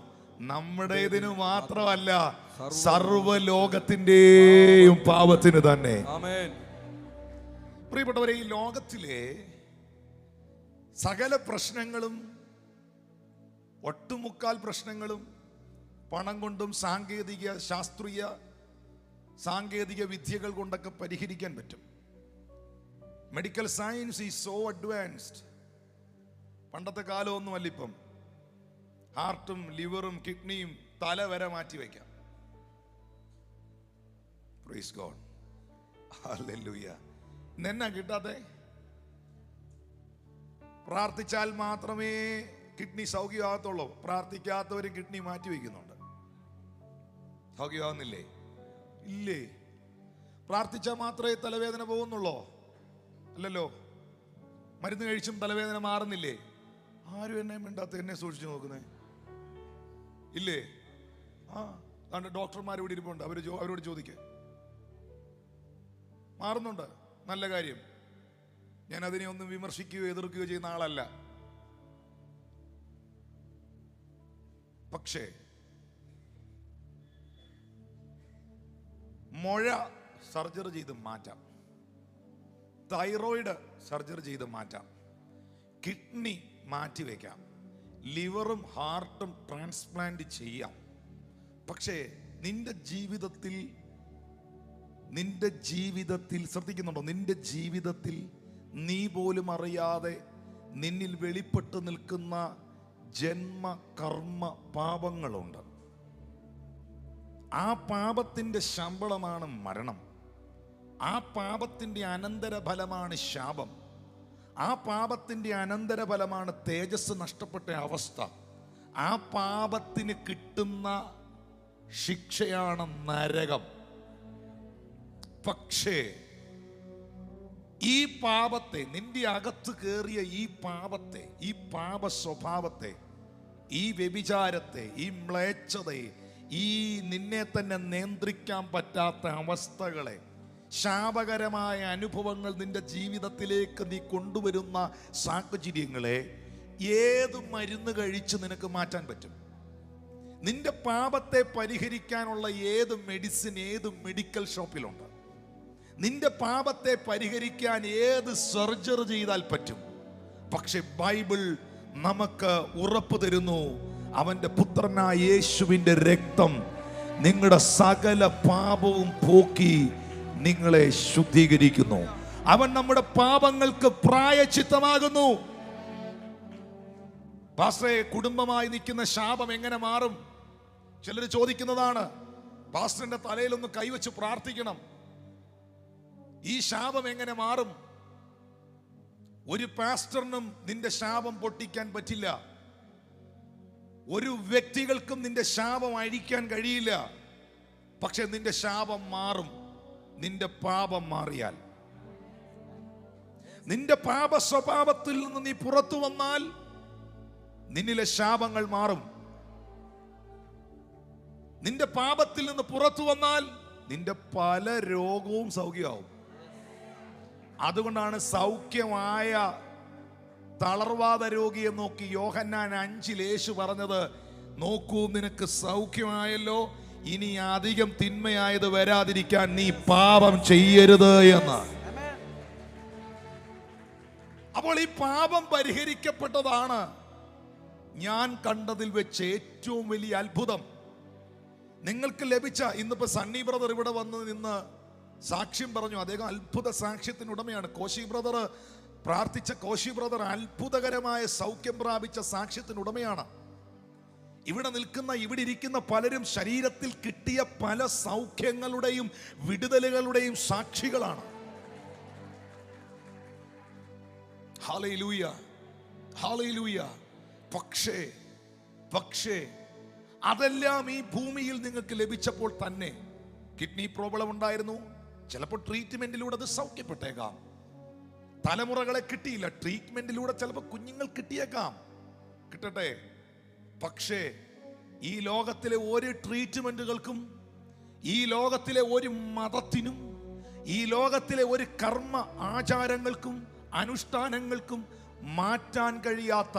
നമ്മുടേതിന് മാത്രമല്ല, സർവ്വലോകത്തിന്റെയും പാപത്തിന് തന്നെ. പ്രിയപ്പെട്ടവരെ, ഈ ലോകത്തിലെ സകല പ്രശ്നങ്ങളും, ഒട്ടുമുക്കാൽ പ്രശ്നങ്ങളും പണം കൊണ്ടും സാങ്കേതിക വിദ്യകൾ കൊണ്ടൊക്കെ പരിഹരിക്കാൻ പറ്റും. Medical science is so advanced. പണ്ടത്തെ കാലമൊന്നുമല്ല ഇപ്പം. ഹാർട്ടും ലിവറും കിഡ്നിയും തല വരെ മാറ്റി വയ്ക്കാം. Praise God, hallelujah. ഇന്നെന്നാ കിട്ടാത്തെ? പ്രാർത്ഥിച്ചാൽ മാത്രമേ കിഡ്നി സൗഖ്യമാകത്തുള്ളൂ. പ്രാർത്ഥിക്കാത്തവരും കിഡ്നി മാറ്റി വയ്ക്കുന്നുണ്ട്. സൗഖ്യമാകുന്നില്ലേ? ഇല്ലേ. പ്രാർത്ഥിച്ചാൽ മാത്രമേ തലവേദന പോകുന്നുള്ളോ? അല്ലല്ലോ. മരുന്ന് കഴിച്ചും തലവേദന മാറുന്നില്ലേ? ആരും എന്നെ മിണ്ടാത്ത, എന്നെ സൂക്ഷിച്ചു നോക്കുന്നേ ഇല്ലേ? ഡോക്ടർമാർ ഇവിടെ ഇരിപ്പുണ്ട്, അവരോട് ചോദിക്കുക. മാറുന്നുണ്ട്, നല്ല കാര്യം. ഞാൻ അതിനെ ഒന്നും വിമർശിക്കുകയോ എതിർക്കുകയോ ചെയ്യുന്ന ആളല്ല. പക്ഷേ മുഴ സർജറി ചെയ്ത് മാറ്റാം, തൈറോയിഡ് സർജറി ചെയ്ത് മാറ്റാം, കിഡ്നി മാറ്റിവെക്കാം, ലിവറും ഹാർട്ടും ട്രാൻസ്പ്ലാന്റ് ചെയ്യാം. പക്ഷേ നിന്റെ ജീവിതത്തിൽ ശ്രദ്ധിക്കുന്നുണ്ടോ? നിന്റെ ജീവിതത്തിൽ നീ പോലും അറിയാതെ നിന്നിൽ വെളിപ്പെട്ട് നിൽക്കുന്ന ജന്മ കർമ്മ പാപങ്ങളുണ്ട്. ആ പാപത്തിന്റെ ശമ്പളമാണ് മരണം. ആ പാപത്തിന്റെ അനന്തരഫലമാണ് ശാപം. ആ പാപത്തിന്റെ അനന്തരഫലമാണ് തേജസ് നഷ്ടപ്പെട്ട അവസ്ഥ. ആ പാപത്തിന് കിട്ടുന്ന ശിക്ഷയാണ് നരകം. പക്ഷേ ഈ പാപത്തെ, നിന്റെ അകത്ത് കയറിയ ഈ പാപത്തെ, ഈ പാപ സ്വഭാവത്തെ, ഈ വ്യഭിചാരത്തെ, ഈ മ്ലേച്ഛതയെ, ഈ നിന്നെ തന്നെ നിയന്ത്രിക്കാൻ പറ്റാത്ത അവസ്ഥകളെ, ശാപകരമായ അനുഭവങ്ങൾ നിന്റെ ജീവിതത്തിലേക്ക് നീ കൊണ്ടുവരുന്ന സാഹചര്യങ്ങളെ ഏത് മരുന്ന് കഴിച്ച് നിനക്ക് മാറ്റാൻ പറ്റും? നിന്റെ പാപത്തെ പരിഹരിക്കാനുള്ള ഏത് മെഡിസിൻ ഏത് മെഡിക്കൽ ഷോപ്പിലുണ്ട്? നിന്റെ പാപത്തെ പരിഹരിക്കാൻ ഏത് സർജറി ചെയ്താൽ പറ്റും? പക്ഷെ ബൈബിൾ നമുക്ക് ഉറപ്പ് തരുന്നു, അവന്റെ പുത്രനായ യേശുവിന്റെ രക്തം നിങ്ങളുടെ സകല പാപവും പോക്കി നിങ്ങളെ ശുദ്ധീകരിക്കുന്നു. അവൻ നമ്മുടെ പാപങ്ങൾക്ക് പ്രായശ്ചിത്തമാകുന്നു. പാസ്റ്ററെ, കുടുംബമായി നിൽക്കുന്ന ശാപം എങ്ങനെ മാറും? ചിലർ ചോദിക്കുന്നതാണ്. പാസ്റ്ററിന്റെ തലയിലൊന്ന് കൈവച്ച് പ്രാർത്ഥിക്കണം. ഈ ശാപം എങ്ങനെ മാറും? ഒരു പാസ്റ്ററിനും നിന്റെ ശാപം പൊട്ടിക്കാൻ പറ്റില്ല. ഒരു വ്യക്തികൾക്കും നിന്റെ ശാപം അഴിക്കാൻ കഴിയില്ല. പക്ഷെ നിന്റെ ശാപം മാറും നിന്റെ പാപം മാറിയാൽ. നിന്റെ പാപ സ്വഭാവത്തിൽ നിന്ന് നീ പുറത്തു വന്നാൽ നിന്നിലെ ശാപങ്ങൾ മാറും. നിന്റെ പാപത്തിൽ നിന്ന് പുറത്തു വന്നാൽ നിന്റെ പല രോഗവും സൗഖ്യമാവും. അതുകൊണ്ടാണ് സൗഖ്യമായ തളർവാദ രോഗിയെ നോക്കി യോഹന്നാൻ 5 യേശു പറഞ്ഞത്, നോക്കൂ നിനക്ക് സൗഖ്യമായല്ലോ, ഇനി അധികം തിന്മയായത് വരാതിരിക്കാൻ നീ പാപം ചെയ്യരുത് എന്ന്. അപ്പോൾ ഈ പാപം പരിഹരിക്കപ്പെട്ടതാണ് ഞാൻ കണ്ടതിൽ വെച്ച് ഏറ്റവും വലിയ അത്ഭുതം. നിങ്ങൾക്ക് ലഭിച്ച, ഇന്നിപ്പോ സണ്ണി ബ്രദർ ഇവിടെ വന്ന് നിന്ന് സാക്ഷ്യം പറഞ്ഞു. അദ്ദേഹം അത്ഭുത സാക്ഷ്യത്തിന് ഉടമയാണ്. കോശി ബ്രദർ പ്രാർത്ഥിച്ച കോശി ബ്രദർ അത്ഭുതകരമായ സൗഖ്യം പ്രാപിച്ച സാക്ഷ്യത്തിന് ഉടമയാണ്. ഇവിടെ ഇരിക്കുന്ന പലരും ശരീരത്തിൽ കിട്ടിയ പല സൗഖ്യങ്ങളുടെയും വിടുതലുകളുടെയും സാക്ഷികളാണ്. Hallelujah, hallelujah. പക്ഷേ അതെല്ലാം ഈ ഭൂമിയിൽ നിങ്ങൾക്ക് ലഭിച്ചപ്പോൾ തന്നെ കിഡ്നി പ്രോബ്ലം ഉണ്ടായിരുന്നു. ചിലപ്പോൾ ട്രീറ്റ്മെന്റിലൂടെ അത് സൗഖ്യപ്പെട്ടേക്കാം. തലമുറകളെ കിട്ടിയില്ല, ട്രീറ്റ്മെന്റിലൂടെ ചിലപ്പോൾ കുഞ്ഞുങ്ങൾ കിട്ടിയേക്കാം. കിട്ടട്ടെ. പക്ഷേ ഈ ലോകത്തിലെ ഒരു ട്രീറ്റ്മെന്റുകൾക്കും, ഈ ലോകത്തിലെ ഒരു മതത്തിനും, ഈ ലോകത്തിലെ ഒരു കർമ്മ ആചാരങ്ങൾക്കും അനുഷ്ഠാനങ്ങൾക്കും മാറ്റാൻ കഴിയാത്ത,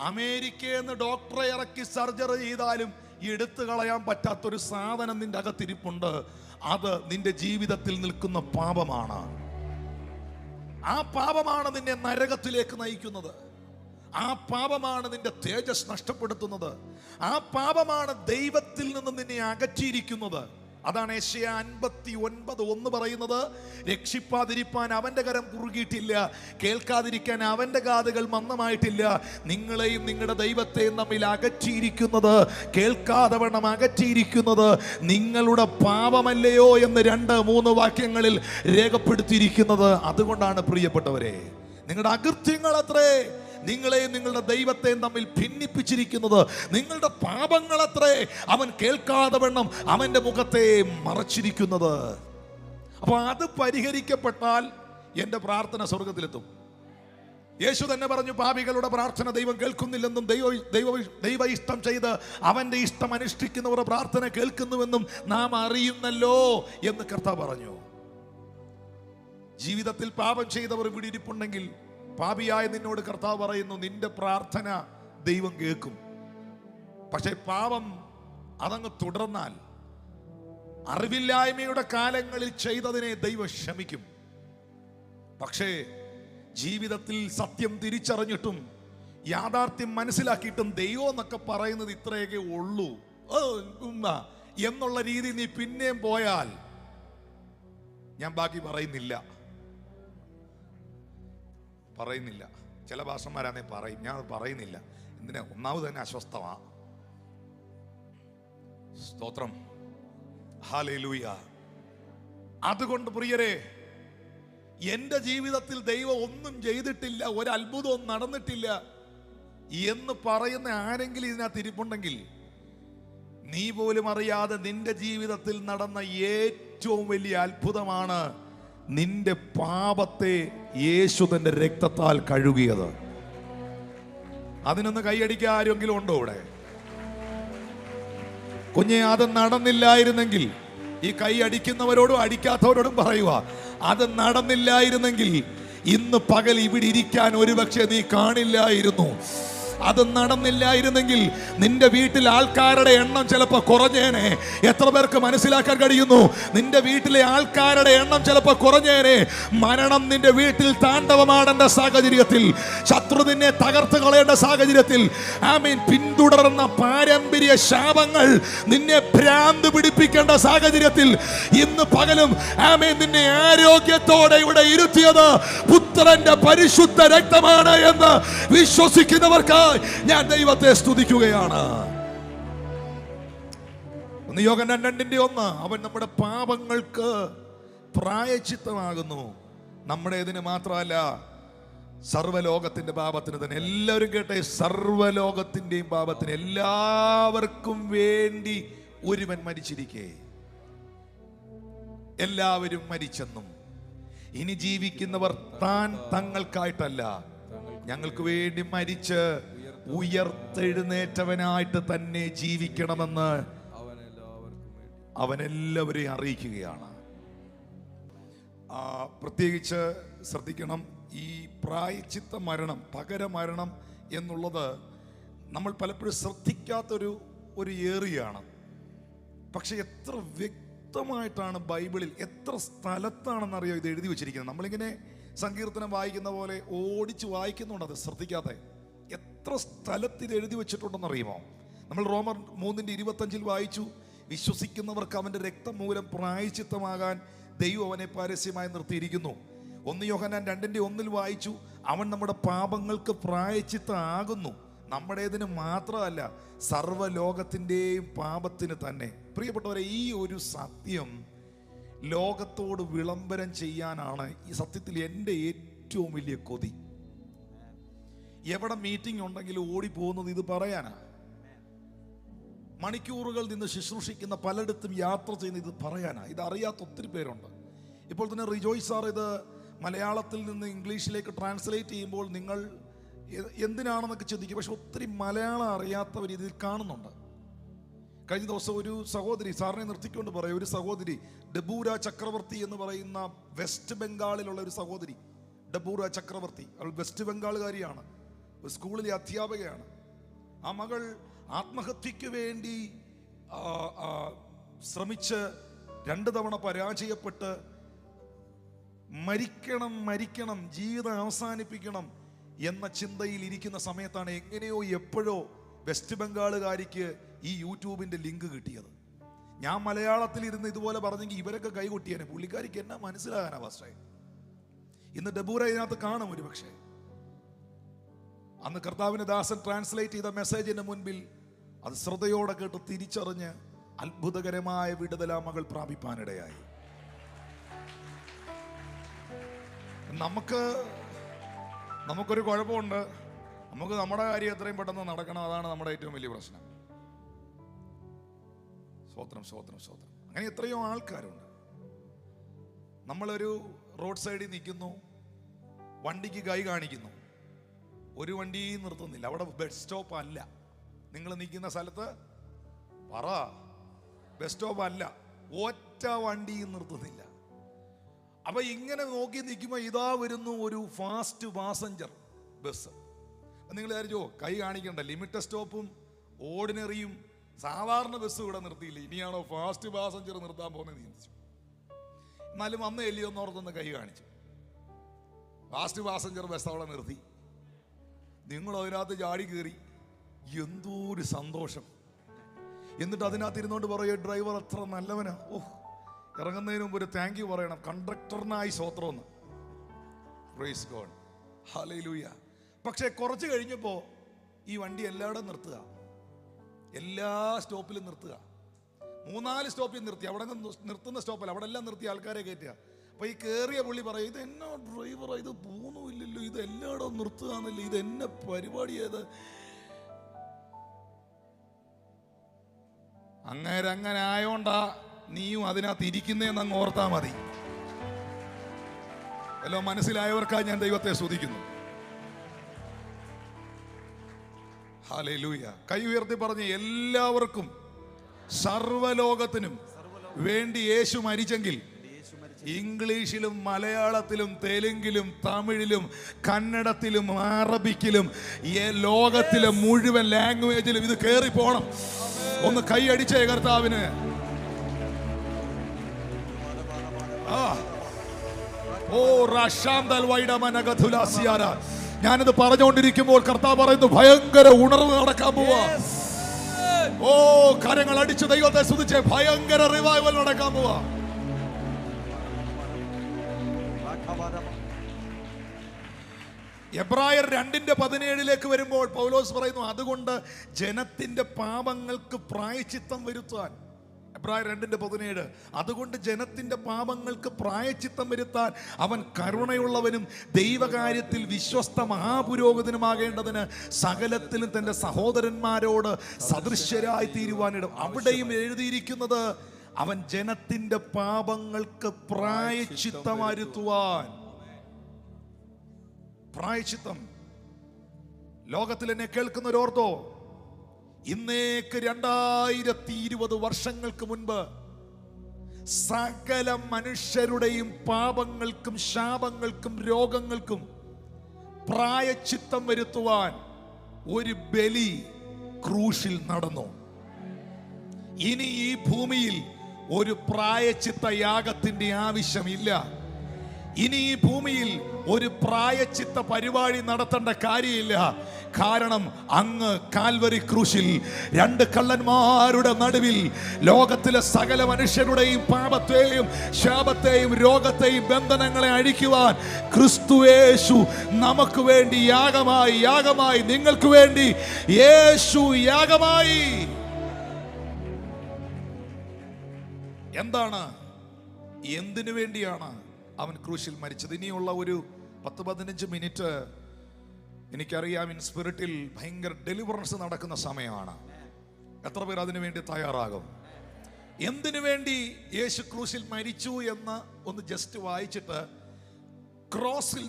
അമേരിക്കയിൽ നിന്ന് ഡോക്ടറെ ഇറക്കി സർജറി ചെയ്താലും എടുത്തു കളയാൻ പറ്റാത്തൊരു സാധനം നിന്റെ അകത്തിരിപ്പുണ്ട്. അത് നിന്റെ ജീവിതത്തിൽ നിൽക്കുന്ന പാപമാണ്. ആ പാപമാണ് നിന്നെ നരകത്തിലേക്ക് നയിക്കുന്നത്. ആ പാപമാണ് നിന്റെ തേജസ് നഷ്ടപ്പെടുത്തുന്നത്. ആ പാപമാണ് ദൈവത്തിൽ നിന്ന് നിന്നെ അകറ്റിയിരിക്കുന്നത്. അതാണ് യെശയ്യാ 59:1 പറയുന്നത്, രക്ഷിപ്പാതിരിപ്പാൻ അവന്റെ കരം കുറുകിയിട്ടില്ല, കേൾക്കാതിരിക്കാൻ അവന്റെ കാതുകൾ മന്ദമായിട്ടില്ല. നിങ്ങളെയും നിങ്ങളുടെ ദൈവത്തെയും തമ്മിൽ അകറ്റിയിരിക്കുന്നത്, കേൾക്കാതെ വണ്ണം അകറ്റിയിരിക്കുന്നത് നിങ്ങളുടെ പാപമല്ലയോ എന്ന് 2-3 വാക്യങ്ങളിൽ രേഖപ്പെടുത്തിയിരിക്കുന്നത്. അതുകൊണ്ടാണ് പ്രിയപ്പെട്ടവരെ, നിങ്ങളുടെ അകൃത്യങ്ങൾ അത്രേ നിങ്ങളെയും നിങ്ങളുടെ ദൈവത്തെയും തമ്മിൽ ഭിന്നിപ്പിച്ചിരിക്കുന്നത്. നിങ്ങളുടെ പാപങ്ങൾ അത്രേ അവൻ കേൾക്കാതെ വണ്ണം അവന്റെ മുഖത്തെ മറച്ചിരിക്കുന്നത്. അപ്പൊ അത് പരിഹരിക്കപ്പെട്ടാൽ എന്റെ പ്രാർത്ഥന സ്വർഗത്തിലെത്തും. യേശു തന്നെ പറഞ്ഞു, പാപികളുടെ പ്രാർത്ഥന ദൈവം കേൾക്കുന്നില്ലെന്നും ദൈവ ഇഷ്ടം ചെയ്ത് അവന്റെ ഇഷ്ടം അനുഷ്ഠിക്കുന്നവരുടെ പ്രാർത്ഥന കേൾക്കുന്നുവെന്നും നാം അറിയുന്നല്ലോ എന്ന് കർത്താവ് പറഞ്ഞു. ജീവിതത്തിൽ പാപം ചെയ്തവർ ഇവിടെ ഇരിപ്പുണ്ടെങ്കിൽ, പാപിയായ നിന്നോട് കർത്താവ് പറയുന്നു, നിന്റെ പ്രാർത്ഥന ദൈവം കേൾക്കും. പക്ഷെ പാപം അതങ്ങ് തുടർന്നാൽ, അറിവില്ലായ്മയുടെ കാലങ്ങളിൽ ചെയ്തതിനെ ദൈവം ക്ഷമിക്കും. പക്ഷേ ജീവിതത്തിൽ സത്യം തിരിച്ചറിഞ്ഞിട്ടും യാഥാർത്ഥ്യം മനസ്സിലാക്കിയിട്ടും ദൈവം എന്നൊക്കെ പറയുന്നത് ഇത്രയൊക്കെ ഉള്ളൂ എന്നുള്ള രീതി നീ പിന്നെയും പോയാൽ, ഞാൻ ബാക്കി പറയുന്നില്ല. ചില ഭാഷന്മാരാണെ പറയും, ഞാൻ പറയുന്നില്ല. എന്തിനാ? ഒന്നാമത് തന്നെ അസ്വസ്ഥമാ. സ്തോത്രം, ഹല്ലേലൂയ. അതുകൊണ്ട് പ്രിയരെ, എന്റെ ജീവിതത്തിൽ ദൈവം ഒന്നും ചെയ്തിട്ടില്ല, ഒരു അത്ഭുതവും നടന്നിട്ടില്ല എന്ന് പറയുന്ന ആരെങ്കിലും ഇതിനകത്ത് ഇരിപ്പുണ്ടെങ്കിൽ, നീ പോലും അറിയാതെ നിന്റെ ജീവിതത്തിൽ നടന്ന ഏറ്റവും വലിയ അത്ഭുതമാണ് നിന്റെ പാപത്തെ യേശു തന്റെ രക്തത്താൽ കഴുകിയത്. അതിനൊന്ന് കൈയടിക്കാൻ ആരെങ്കിലും ഉണ്ടോ ഇവിടെ? കുഞ്ഞെ, അത് നടന്നില്ലായിരുന്നെങ്കിൽ, ഈ കൈ അടിക്കുന്നവരോടും അടിക്കാത്തവരോടും പറയുക, അത് നടന്നില്ലായിരുന്നെങ്കിൽ ഇന്ന് പകൽ ഇവിടെ ഇരിക്കാൻ ഒരുപക്ഷെ നീ കാണില്ലായിരുന്നു. അത് നടന്നില്ലായിരുന്നെങ്കിൽ നിന്റെ വീട്ടിൽ ആൾക്കാരുടെ എണ്ണം ചിലപ്പോൾ കുറഞ്ഞേനെ. എത്ര പേർക്ക് മനസ്സിലാക്കാൻ കഴിയുന്നു? നിന്റെ വീട്ടിലെ ആൾക്കാരുടെ എണ്ണം ചിലപ്പോൾ കുറഞ്ഞേനെ. മരണം നിന്റെ വീട്ടിൽ താണ്ഡവമാടേണ്ട സാഹചര്യത്തിൽ, ശത്രു നിന്നെ തകർത്ത് കളയേണ്ട സാഹചര്യത്തിൽ, ആമേൻ, പിന്തുടർന്ന പാരമ്പര്യ ശാപങ്ങൾ നിന്നെ ഭ്രാന്ത് പിടിപ്പിക്കേണ്ട സാഹചര്യത്തിൽ ഇന്ന് പകലും, ആമേൻ, നിന്നെ ആരോഗ്യത്തോടെ ഇവിടെ ഇരുത്തിയത് പുത്രന്റെ പരിശുദ്ധ രക്തമാണ് എന്ന് വിശ്വസിക്കുന്നവർക്ക് ഞാൻ ദൈവത്തെ സ്തുതിക്കുകയാണ്. യോഹന്നാൻ 2:1, അവൻ നമ്മുടെ പാപങ്ങൾക്ക് പ്രായശ്ചിത്തമാകുന്നു. നമ്മുടെ ഇതിന് മാത്രമല്ല, സർവ്വലോകത്തിന്റെ പാപത്തിന് തന്നെ. എല്ലാവരും കേട്ടെ, സർവ്വലോകത്തിന്റെയും പാപത്തിന്, എല്ലാവർക്കും വേണ്ടി ഒരുവൻ മരിച്ചിരിക്കെ. എല്ലാവരും മരിച്ചെന്നും ഇനി ജീവിക്കുന്നവർ താൻ തങ്ങൾക്കായിട്ടല്ല, ഞങ്ങൾക്ക് വേണ്ടി മരിച്ച് ഉയർത്തെഴുന്നേറ്റവനായിട്ട് തന്നെ ജീവിക്കണമെന്ന് അവൻ എല്ലാവരെയും അറിയിക്കുകയാണ്. പ്രത്യേകിച്ച് ശ്രദ്ധിക്കണം, ഈ പ്രായശ്ചിത്ത മരണം, പകരമരണം എന്നുള്ളത് നമ്മൾ പലപ്പോഴും ശ്രദ്ധിക്കാത്തൊരു ഏറിയാണ്. പക്ഷെ എത്ര വ്യക്തമായിട്ടാണ് ബൈബിളിൽ, എത്ര സ്ഥലത്താണെന്നറിയോ ഇത് എഴുതി വെച്ചിരിക്കുന്നത്. നമ്മളിങ്ങനെ സങ്കീർത്തനം വായിക്കുന്ന പോലെ ഓടിച്ച് വായിക്കുന്നുണ്ട്, അത് ശ്രദ്ധിക്കാതെ. എത്ര സ്ഥലത്ത് ഇത് എഴുതി വെച്ചിട്ടുണ്ടെന്നറിയുമോ? നമ്മൾ റോമർ 3:25 വായിച്ചു, വിശ്വസിക്കുന്നവർക്ക് അവന്റെ രക്തം മൂലം പ്രായശ്ചിത്തമാകാൻ ദൈവം അവനെ പരസ്യമായി നിർത്തിയിരിക്കുന്നു. 1 യോഹന്നാൻ 2:1 വായിച്ചു, അവൻ നമ്മുടെ പാപങ്ങൾക്ക് പ്രായശ്ചിത്തമാകുന്നു. നമ്മുടേതിന് മാത്രമല്ല, സർവ്വലോകത്തിൻ്റെയും പാപത്തിന് തന്നെ. പ്രിയപ്പെട്ടവരെ, ഈ ഒരു സത്യം ലോകത്തോട് വിളംബരം ചെയ്യാനാണ് ഈ സത്യത്തിൽ എൻ്റെ ഏറ്റവും വലിയ കൊതി. എവിടെ മീറ്റിംഗ് ഉണ്ടെങ്കിലും ഓടിപ്പോകുന്നത് ഇത് പറയാനാ. മണിക്കൂറുകൾ നിന്ന് ശുശ്രൂഷിക്കുന്ന പലയിടത്തും യാത്ര ചെയ്യുന്ന ഇത് പറയാനാ. ഇത് അറിയാത്ത ഒത്തിരി പേരുണ്ട്. ഇപ്പോൾ തന്നെ റിജോയ് സാർ ഇത് മലയാളത്തിൽ നിന്ന് ഇംഗ്ലീഷിലേക്ക് ട്രാൻസ്ലേറ്റ് ചെയ്യുമ്പോൾ നിങ്ങൾ എന്തിനാണെന്നൊക്കെ ചിന്തിക്കും. പക്ഷെ ഒത്തിരി മലയാളം അറിയാത്തവർ ഇതിൽ കാണുന്നുണ്ട്. കഴിഞ്ഞ ദിവസം ഒരു സഹോദരി, സാറിനെ നിർത്തിക്കൊണ്ട് പറയും, ഒരു സഹോദരി ഡബൂര ചക്രവർത്തി എന്ന് പറയുന്ന വെസ്റ്റ് ബംഗാളിലുള്ള ഒരു സഹോദരി, ഡബൂര ചക്രവർത്തി, അവൾ വെസ്റ്റ് ബംഗാളുകാരിയാണ്, സ്കൂളിലെ അധ്യാപകയാണ്. ആ മകൾ ആത്മഹത്യക്ക് വേണ്ടി ശ്രമിച്ച് 2 തവണ പരാജയപ്പെട്ട് മരിക്കണം, ജീവിതം അവസാനിപ്പിക്കണം എന്ന ചിന്തയിൽ ഇരിക്കുന്ന സമയത്താണ് എങ്ങനെയോ എപ്പോഴോ വെസ്റ്റ് ബംഗാളുകാരിക്ക് ഈ യൂട്യൂബിന്റെ ലിങ്ക് കിട്ടിയത്. ഞാൻ മലയാളത്തിൽ ഇരുന്ന് ഇതുപോലെ പറഞ്ഞെങ്കിൽ ഇവരൊക്കെ കൈകൊട്ടിയേനെ. പുള്ളിക്കാരിക്ക് എന്നാ മനസ്സിലാകാനാ ഫസ്റ്റേ. ഇന്ന് ഡബൂര ഇതിനകത്ത് കാണും ഒരു പക്ഷേ. അന്ന് കർത്താവിന്റെ ദാസൻ ട്രാൻസ്ലേറ്റ് ചെയ്ത മെസ്സേജിന്റെ മുൻപിൽ അത് ശ്രദ്ധയോടെ കേട്ട് തിരിച്ചറിഞ്ഞ് അത്ഭുതകരമായ വിടുതൽ ആ മകൾ പ്രാപിപ്പാനിടയായി. നമുക്കൊരു കുഴപ്പമുണ്ട്. നമുക്ക് നമ്മുടെ കാര്യം എത്രയും പെട്ടെന്ന് നടക്കണം. അതാണ് നമ്മുടെ ഏറ്റവും വലിയ പ്രശ്നം. സ്വോത്രം. അങ്ങനെ എത്രയോ ആൾക്കാരുണ്ട്. നമ്മളൊരു റോഡ് സൈഡിൽ നിൽക്കുന്നു, വണ്ടിക്ക് കൈ കാണിക്കുന്നു, ഒരു വണ്ടി നിർത്തുന്നില്ല. അവിടെ ബസ് സ്റ്റോപ്പ് അല്ല. നിങ്ങൾ നിൽക്കുന്ന സ്ഥലത്ത് പറ, ബസ് സ്റ്റോപ്പ് അല്ല, ഒറ്റ വണ്ടി നിർത്തുന്നില്ല. അപ്പൊ ഇങ്ങനെ നോക്കി നിൽക്കുമ്പോൾ ഇതാ വരുന്നു ഒരു ഫാസ്റ്റ് പാസഞ്ചർ ബസ്. നിങ്ങൾ വിചാരിച്ചോ കൈ കാണിക്കണ്ട, ലിമിറ്റഡ് സ്റ്റോപ്പും ഓർഡിനറിയും സാധാരണ ബസ് ഇവിടെ നിർത്തിയില്ല, ഇനിയാണോ ഫാസ്റ്റ് പാസഞ്ചർ നിർത്താൻ പോകുന്നത് ചിന്തിച്ചു. എന്നാലും അന്ന് എല്ലിയൊന്ന് ഓർത്തൊന്ന് കൈ കാണിച്ചു. ഫാസ്റ്റ് പാസഞ്ചർ ബസ് അവിടെ നിർത്തി. നിങ്ങൾ അതിനകത്ത് ചാടി കയറി. എന്തോ ഒരു സന്തോഷം. എന്നിട്ട് അതിനകത്ത് ഇരുന്നോണ്ട് പറയുക, ഡ്രൈവർ അത്ര നല്ലവനാ, ഓഹ്, ഇറങ്ങുന്നതിന് മുമ്പ് ഒരു താങ്ക് യു പറയണം, കണ്ടക്ടറിനായി സ്വത്രം. Price God, hallelujah. പക്ഷെ കുറച്ച് കഴിഞ്ഞപ്പോൾ ഈ വണ്ടി എല്ലായിടും നിർത്തുക, എല്ലാ സ്റ്റോപ്പിലും നിർത്തുക. 3-4 സ്റ്റോപ്പിൽ നിർത്തി, അവിടെ നിർത്തുന്ന സ്റ്റോപ്പല്ല, അവിടെ എല്ലാം നിർത്തി ആൾക്കാരെ കയറ്റുക. അപ്പൊ ഈ കേറിയ പുള്ളി പറയും, ഇത് എന്നാ ഡ്രൈവറാ, ഇത് പോകുന്നില്ലല്ലോ, ഇത് എല്ലായിടവും നിർത്തുകയെന്നില്ല, ഇത് എന്നെ പരിപാടി ഏത്? അങ്ങനെ ആയോണ്ടാ നീയും അതിനകത്ത് ഇരിക്കുന്നേന്ന് അങ്ങ് ഓർത്താ മതി. വല്ലോ മനസ്സിലായവർക്കായി ഞാൻ ദൈവത്തെ സ്തുതിക്കുന്നു. ഹല്ലേലൂയ. കൈ ഉയർത്തി പറഞ്ഞ്, എല്ലാവർക്കും സർവ്വലോകത്തിനും വേണ്ടി യേശു മരിച്ചെങ്കിൽ ഇംഗ്ലീഷിലും മലയാളത്തിലും തെലുങ്കിലും തമിഴിലും കന്നഡത്തിലും അറബിക്കിലും ലോകത്തിലെ മുഴുവൻ ലാംഗ്വേജിലും ഇത് കേറി പോണം. ഒന്ന് കൈ അടിച്ചേ കർത്താവിന്. ഞാനിത് പറഞ്ഞുകൊണ്ടിരിക്കുമ്പോൾ കർത്താവ് പറയുന്നു, ഭയങ്കര ഉണർവ് നടക്കാൻ പോവാ. ഓ, കരങ്ങൾ അടിച്ച് ദൈവത്തെ സ്തുതിച്ചേ, ഭയങ്കര റിവൈവൽ നടക്കാൻ പോവാ. എബ്രായർ 2:17 വരുമ്പോൾ പൗലോസ് പറയുന്നു, അതുകൊണ്ട് ജനത്തിന്റെ പാപങ്ങൾക്ക് പ്രായശ്ചിത്തം വരുത്താൻ. എബ്രായർ 2:17, അതുകൊണ്ട് ജനത്തിന്റെ പാപങ്ങൾക്ക് പ്രായശ്ചിത്തം വരുത്താൻ അവൻ കരുണയുള്ളവനും ദൈവകാര്യത്തിൽ വിശ്വസ്ത മഹാപുരോഹിതനുമാകേണ്ടതിന് സകലത്തിലും തന്റെ സഹോദരന്മാരോട് സദൃശ്യരായി തീരുവാനിടും. അവിടെയും എഴുതിയിരിക്കുന്നത്, അവൻ ജനത്തിന്റെ പാപങ്ങൾക്ക് പ്രായശ്ചിത്തം വരുത്തുവാൻ. പ്രായശ്ചിത്തം. ലോകത്തിൽ എന്നെ കേൾക്കുന്നവരോർത്തോ, ഇന്നേക്ക് 2020 വർഷങ്ങൾക്ക് മുൻപ് സകല മനുഷ്യരുടെയും പാപങ്ങൾക്കും ശാപങ്ങൾക്കും രോഗങ്ങൾക്കും പ്രായശ്ചിത്തം വരുത്തുവാൻ ഒരു ബലി ക്രൂശിൽ നടന്നു. ഇനി ഈ ഭൂമിയിൽ ഒരു പ്രായശ്ചിത്ത യാഗത്തിന്റെ ആവശ്യമില്ല. ഇനി ഈ ഭൂമിയിൽ ഒരു പ്രായശ്ചിത്ത പരിപാടി നടത്തേണ്ട കാര്യമില്ല. കാരണം അങ്ങ് കാൽവരി ക്രൂശിൽ 2 കള്ളന്മാരുടെ നടുവിൽ ലോകത്തിലെ സകല മനുഷ്യരുടെയും പാപത്തെയും ശാപത്തെയും രോഗത്തെയും ബന്ധനങ്ങളെ അഴിക്കുവാൻ ക്രിസ്തുയേശു നമുക്ക് വേണ്ടി യാഗമായി നിങ്ങൾക്ക് വേണ്ടി യേശു യാഗമായി. എന്താണ്, എന്തിനു വേണ്ടിയാണ് അവൻ ക്രൂശിൽ മരിച്ചത്? ഇനിയുള്ള ഒരു 10-15 മിനിറ്റ് എനിക്കറിയാം, ഇൻ സ്പിരിറ്റിൽ ഭയങ്കര ഡെലിവറൻസ് നടക്കുന്ന സമയമാണ്. എത്ര പേർ അതിനു വേണ്ടി തയ്യാറാകും? എന്തിനു വേണ്ടി യേശു ക്രൂശിൽ മരിച്ചു എന്ന് ഒന്ന് ജസ്റ്റ് വായിച്ചിട്ട് ക്രൂശിൽ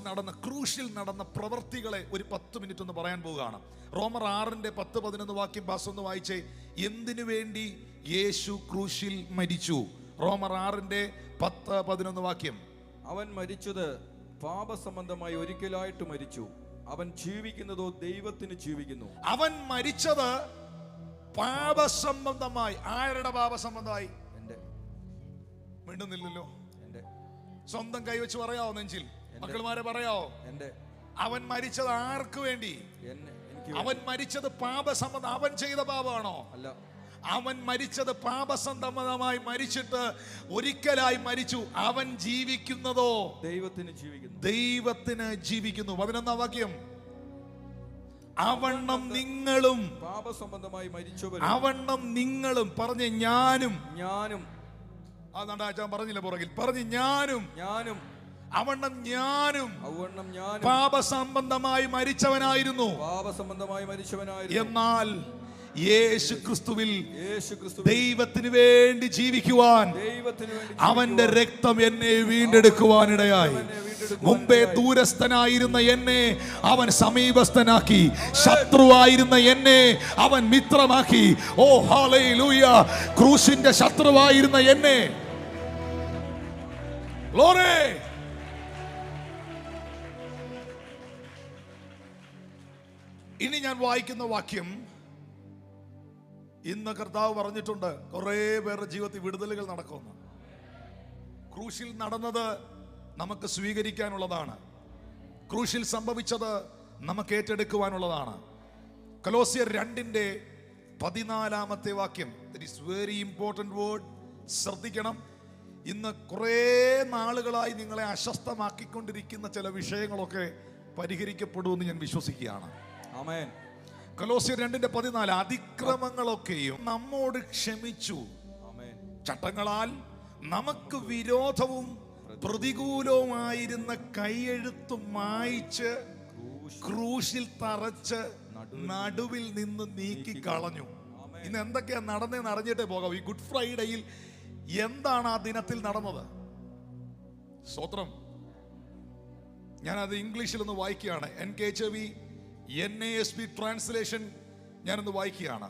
നടന്ന പ്രവൃത്തികളെ ഒരു 10 മിനിറ്റ് ഒന്ന് പറയാൻ പോവുകയാണ്. റോമർ 6:10-11 വാക്യം ഭാഗം ഒന്ന് വായിച്ചേ. എന്തിനു വേണ്ടി യേശു ക്രൂശിൽ മരിച്ചു? റോമർ 6:10-11 വാക്യം. അവൻ മരിച്ചത് പാപസംബന്ധമായി ഒരിക്കലായിട്ട് മരിച്ചു, അവൻ ജീവിക്കുന്നതോ ദൈവത്തിന് ജീവിക്കുന്നു. അവൻ മരിച്ചത് പാപസംബന്ധമായി. ആരുടെ പാപസംബന്ധമായി? എന്റെ. മിണ്ടുന്നില്ലല്ലോ. എന്റെ. സ്വന്തം കൈവച്ച് പറയാവോ? നെഞ്ചിൽ മക്കളുമാരെ പറയാവോ? എന്റെ. അവൻ മരിച്ചത് ആർക്ക് വേണ്ടി? അവൻ മരിച്ചത് പാപസംബന്ധം. അവൻ ചെയ്ത പാപമാണോ? അല്ല. അവൻ മരിച്ചത് പാപസംബന്ധമായി മരിച്ചിട്ട് ഒരിക്കലായി മരിച്ചു. അവൻ ജീവിക്കുന്നതോ ദൈവത്തിന് ജീവിക്കുന്നു. 11 വാക്യം. അവണ്ണം നിങ്ങളും പാപസംബന്ധമായി മരിച്ചവർ. അവണ്ണം നിങ്ങളും പറഞ്ഞ് ഞാനും. അതാണ്ടാ പറഞ്ഞില്ല, പുറകിൽ പറഞ്ഞ് ഞാനും. അവണ്ണം ഞാനും പാപസംബന്ധമായി മരിച്ചവനായിരുന്നു. എന്നാൽ യേശു ക്രിസ്തുവിൽ ദൈവത്തിന് വേണ്ടി ജീവിക്കുവാൻ അവന്റെ രക്തം എന്നെ വീണ്ടെടുക്കുവാനിടയായി. മുമ്പേ ദൂരസ്ഥനായിരുന്ന എന്നെ അവൻ സമീപസ്ഥനാക്കി, ശത്രുവായിരുന്ന എന്നെ അവൻ മിത്രമാക്കി. ഓ ഹല്ലേലൂയ! ക്രൂശിന്റെ ശത്രുവായിരുന്ന എന്നെ, ഗ്ലോറി! ഇനി ഞാൻ വായിക്കുന്ന വാക്യം, ഇന്ന് കർത്താവ് പറഞ്ഞിട്ടുണ്ട് കുറേ പേരുടെ ജീവിതത്തിൽ വിടുതലുകൾ നടക്കുമെന്ന്. ക്രൂശിൽ നടന്നത് നമുക്ക് സ്വീകരിക്കാനുള്ളതാണ്. ക്രൂശിൽ സംഭവിച്ചത് നമുക്ക് ഏറ്റെടുക്കുവാനുള്ളതാണ്. കൊലോസ്യർ 2:14 വാക്യം. That is very important word. ശ്രദ്ധിക്കണം. ഇന്ന് കുറേ നാളുകളായി നിങ്ങളെ അസ്വസ്ഥമാക്കിക്കൊണ്ടിരിക്കുന്ന ചില വിഷയങ്ങളൊക്കെ പരിഹരിക്കപ്പെടുമെന്ന് ഞാൻ വിശ്വസിക്കുകയാണ്. ആമേൻ. കൊലോസ്യർ 2:14 അതിക്രമങ്ങളൊക്കെയും നമ്മോട് ക്ഷമിച്ചു, ആമേൻ. ചട്ടങ്ങളാൽ നമുക്ക് വിരോധവും പ്രതികൂലവുമായിരുന്ന കൈയെഴുത്ത് മായ്ച്ച് ക്രൂശിൽ തറച്ച് നടുവിൽ നിന്ന് നീക്കി കളഞ്ഞു. ഇന്ന് എന്തൊക്കെയാ നടന്നതെന്ന് അറിഞ്ഞിട്ടേ പോകാം. ഈ ഗുഡ് ഫ്രൈഡേയിൽ എന്താണ് ആ ദിനത്തിൽ നടന്നത്? സ്തോത്രം. ഞാനത് ഇംഗ്ലീഷിൽ ഒന്ന് വായിക്കുകയാണ്. NKJV NASB ട്രാൻസ്ലേഷൻ ഞാനൊന്ന് വായിക്കുകയാണ്.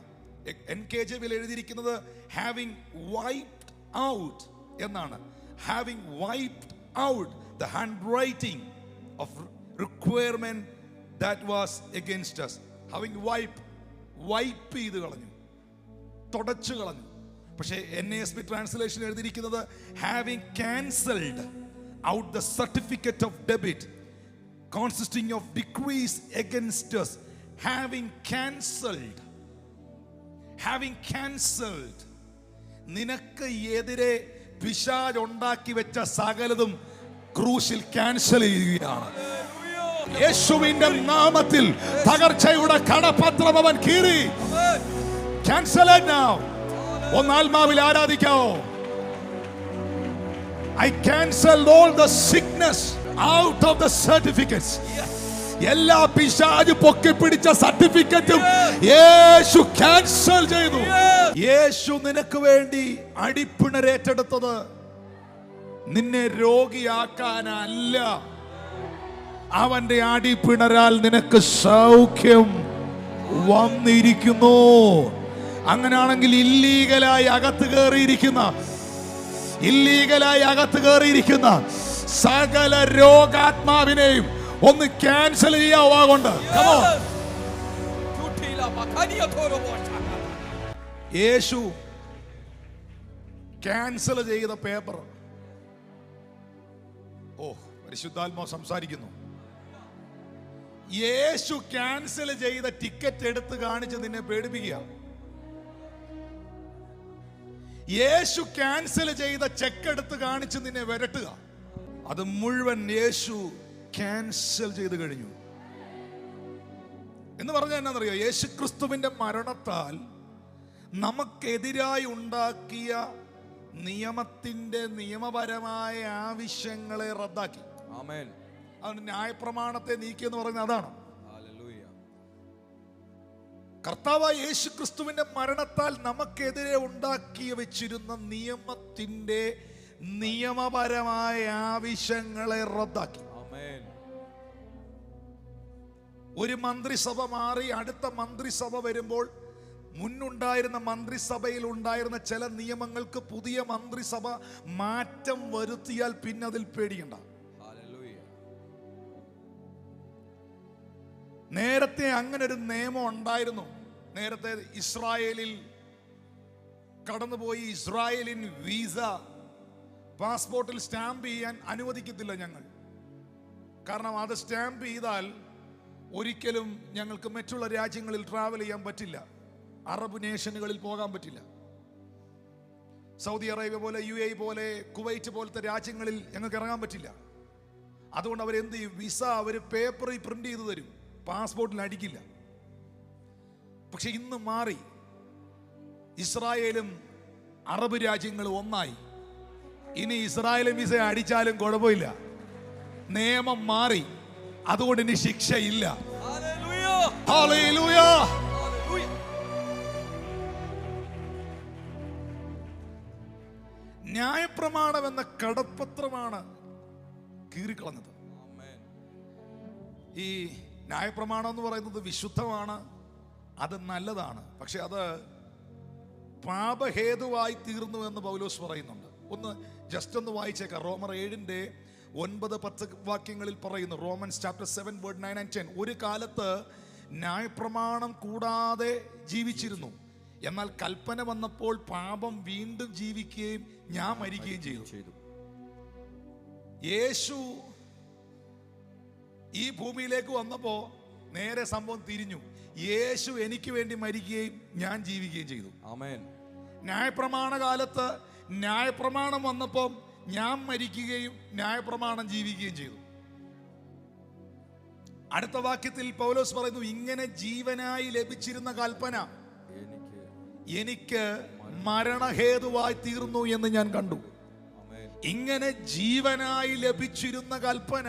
NKJV എഴുതിയിരിക്കുന്നത് ഹാവിംഗ് വൈപ്ഡ് ഔട്ട് എന്നാണ്. Having wiped out the hand writing of requirement that was against us. Having wipe ചെയ്ത് കളഞ്ഞു, തുടച്ചു കളഞ്ഞു. പക്ഷേ NASB ട്രാൻസ്ലേഷൻ എഴുതിയിരിക്കുന്നത് having cancelled out the certificate of debit consisting of decrees against us. Having cancelled നിനക്ക് എതിരെ പിശാച് ഉണ്ടാക്കി വെച്ച സകലതും ക്രൂശിൽ ക്യാൻസൽ ചെയ്യുകയാണ്. യേശുവിന്റെ നാമത്തിൽ തകർച്ചയുടെ കടപത്രം അവൻ കീറി. Cancel it now. ഒന്ന് ആത്മാവിൽ ആരാധിക്കാവോ? I cancel all the sickness out of the certificates. എല്ലാ പിശാച് പൊക്കി പിടിച്ച സർട്ടിഫിക്കറ്റും യേശു ക്യാൻസൽ ചെയ്തു. യേശു നിനക്ക് വേണ്ടി അടിപ്പിണരേറ്റെടുത്തത് നിന്നെ രോഗിയാക്കാനല്ല. അവന്റെ അടിപ്പിണരാൽ നിനക്ക് സൗഖ്യം വന്നിരിക്കുന്നു. അങ്ങനെയാണെങ്കിൽ ഇല്ലീഗലായി അകത്ത് കയറിയിരിക്കുന്ന സകല രോഗാത്മാവിനെയും ഒന്ന് ക്യാൻസൽ ചെയ്യാവാകൊണ്ട് യേശു ക്യാൻസൽ ചെയ്ത പേപ്പർ. പരിശുദ്ധാത്മാവ് സംസാരിക്കുന്നു. യേശു ക്യാൻസൽ ചെയ്ത ടിക്കറ്റ് എടുത്ത് കാണിച്ച് നിന്നെ പേടിപ്പിക്കുക. യേശു ക്യാൻസൽ ചെയ്ത ചെക്ക് എടുത്ത് കാണിച്ച് നിന്നെ വരട്ടുക. അത് മുഴുവൻ യേശു ക്യാൻസൽ ചെയ്ത് കഴിഞ്ഞു. എന്ന് പറഞ്ഞാൽ എന്നാന്നറിയോ? യേശു ക്രിസ്തുവിന്റെ മരണത്താൽ നമുക്കെതിരായി ഉണ്ടാക്കിയ നിയമത്തിന്റെ നിയമപരമായ ആവശ്യങ്ങളെ റദ്ദാക്കി. ആമേൻ. അവന് ന്യായപ്രമാണത്തെ നീക്കിയെന്ന് പറയുന്നത് അതാണ്. കർത്താവായ യേശു ക്രിസ്തുവിന്റെ മരണത്താൽ നമുക്കെതിരെ ഉണ്ടാക്കി വെച്ചിരുന്ന നിയമത്തിന്റെ നിയമപരമായ ആവശ്യങ്ങളെ റദ്ദാക്കി. ഒരു മന്ത്രിസഭ മാറി അടുത്ത മന്ത്രിസഭ വരുമ്പോൾ മുന്നുണ്ടായിരുന്ന മന്ത്രിസഭയിൽ ഉണ്ടായിരുന്ന ചില നിയമങ്ങൾക്ക് പുതിയ മന്ത്രിസഭ മാറ്റം വരുത്തിയാൽ പിന്നെ അതിൽ പേടിക്കണ്ട. നേരത്തെ അങ്ങനെ ഒരു നിയമം ഉണ്ടായിരുന്നു. നേരത്തെ ഇസ്രായേലിൽ കടന്നുപോയി ഇസ്രായേലിൻ വീസ പാസ്പോർട്ടിൽ സ്റ്റാമ്പ് ചെയ്യാൻ അനുവദിക്കത്തില്ല ഞങ്ങൾ. കാരണം അത് സ്റ്റാമ്പ് ചെയ്താൽ ഒരിക്കലും ഞങ്ങൾക്ക് മറ്റുള്ള രാജ്യങ്ങളിൽ ട്രാവൽ ചെയ്യാൻ പറ്റില്ല. അറബ് നേഷനുകളിൽ പോകാൻ പറ്റില്ല. സൗദി അറേബ്യ പോലെ UAE പോലെ കുവൈറ്റ് പോലത്തെ രാജ്യങ്ങളിൽ ഞങ്ങൾക്ക് ഇറങ്ങാൻ പറ്റില്ല. അതുകൊണ്ട് അവരെന്ത് ചെയ്യും? വിസ അവർ പേപ്പറിൽ പ്രിന്റ് ചെയ്ത് തരും, പാസ്പോർട്ടിൽ അടിക്കില്ല. പക്ഷെ ഇന്ന് മാറി. ഇസ്രായേലും അറബ് രാജ്യങ്ങളും ഒന്നായി. ഇനി ഇസ്രായേലും വിസ അടിച്ചാലും കുഴപ്പമില്ല. നിയമം മാറി. അതുകൊണ്ട് ഇനി ശിക്ഷയില്ല. ഹല്ലേലൂയ. ന്യായപ്രമാണം എന്ന കടപ്പത്രമാണ് കീറിക്കളഞ്ഞത്. ഈ ന്യായപ്രമാണം എന്ന് പറയുന്നത് വിശുദ്ധമാണ്, അത് നല്ലതാണ്. പക്ഷെ അത് പാപഹേതുവായി തീർന്നു എന്ന് പൗലോസ് പറയുന്നുണ്ട്. ഒന്ന് ജസ്റ്റ് ഒന്ന് വായിച്ചേക്കാം. റോമർ 7:9-10 വാക്യങ്ങളിൽ പറയുന്നു. Romance chapter 7 word 9 and 10. ഒരു കാലത്ത് ന്യായപ്രമാണം കൂടാതെ ജീവിച്ചിരുന്നു. എന്നാൽ കൽപ്പന വന്നപ്പോൾ പാപം വീണ്ടും ജീവിക്കുകയും ഞാൻ മരിക്കുകയും ചെയ്തു. യേശു ഈ ഭൂമിയിലേക്ക് വന്നപ്പോ നേരെ സംഭവം തിരിഞ്ഞു. യേശു എനിക്ക് വേണ്ടി മരിക്കുകയും ഞാൻ ജീവിക്കുകയും ചെയ്തു. ആമേൻ. ന്യായപ്രമാണ കാലത്ത് ന്യായപ്രമാണം വന്നപ്പോൾ ഞാൻ മരിക്കുകയും ന്യായപ്രമാണം ജീവിക്കുകയും ചെയ്തു. അടുത്ത വാക്യത്തിൽ പൗലോസ് പറയുന്നു, ഇങ്ങനെ ജീവനായി ലഭിച്ചിരുന്ന കൽപ്പന എനിക്ക് മരണഹേതുവായി തീർന്നു എന്ന് ഞാൻ കണ്ടു. ഇങ്ങനെ ജീവനായി ലഭിച്ചിരുന്ന കൽപ്പന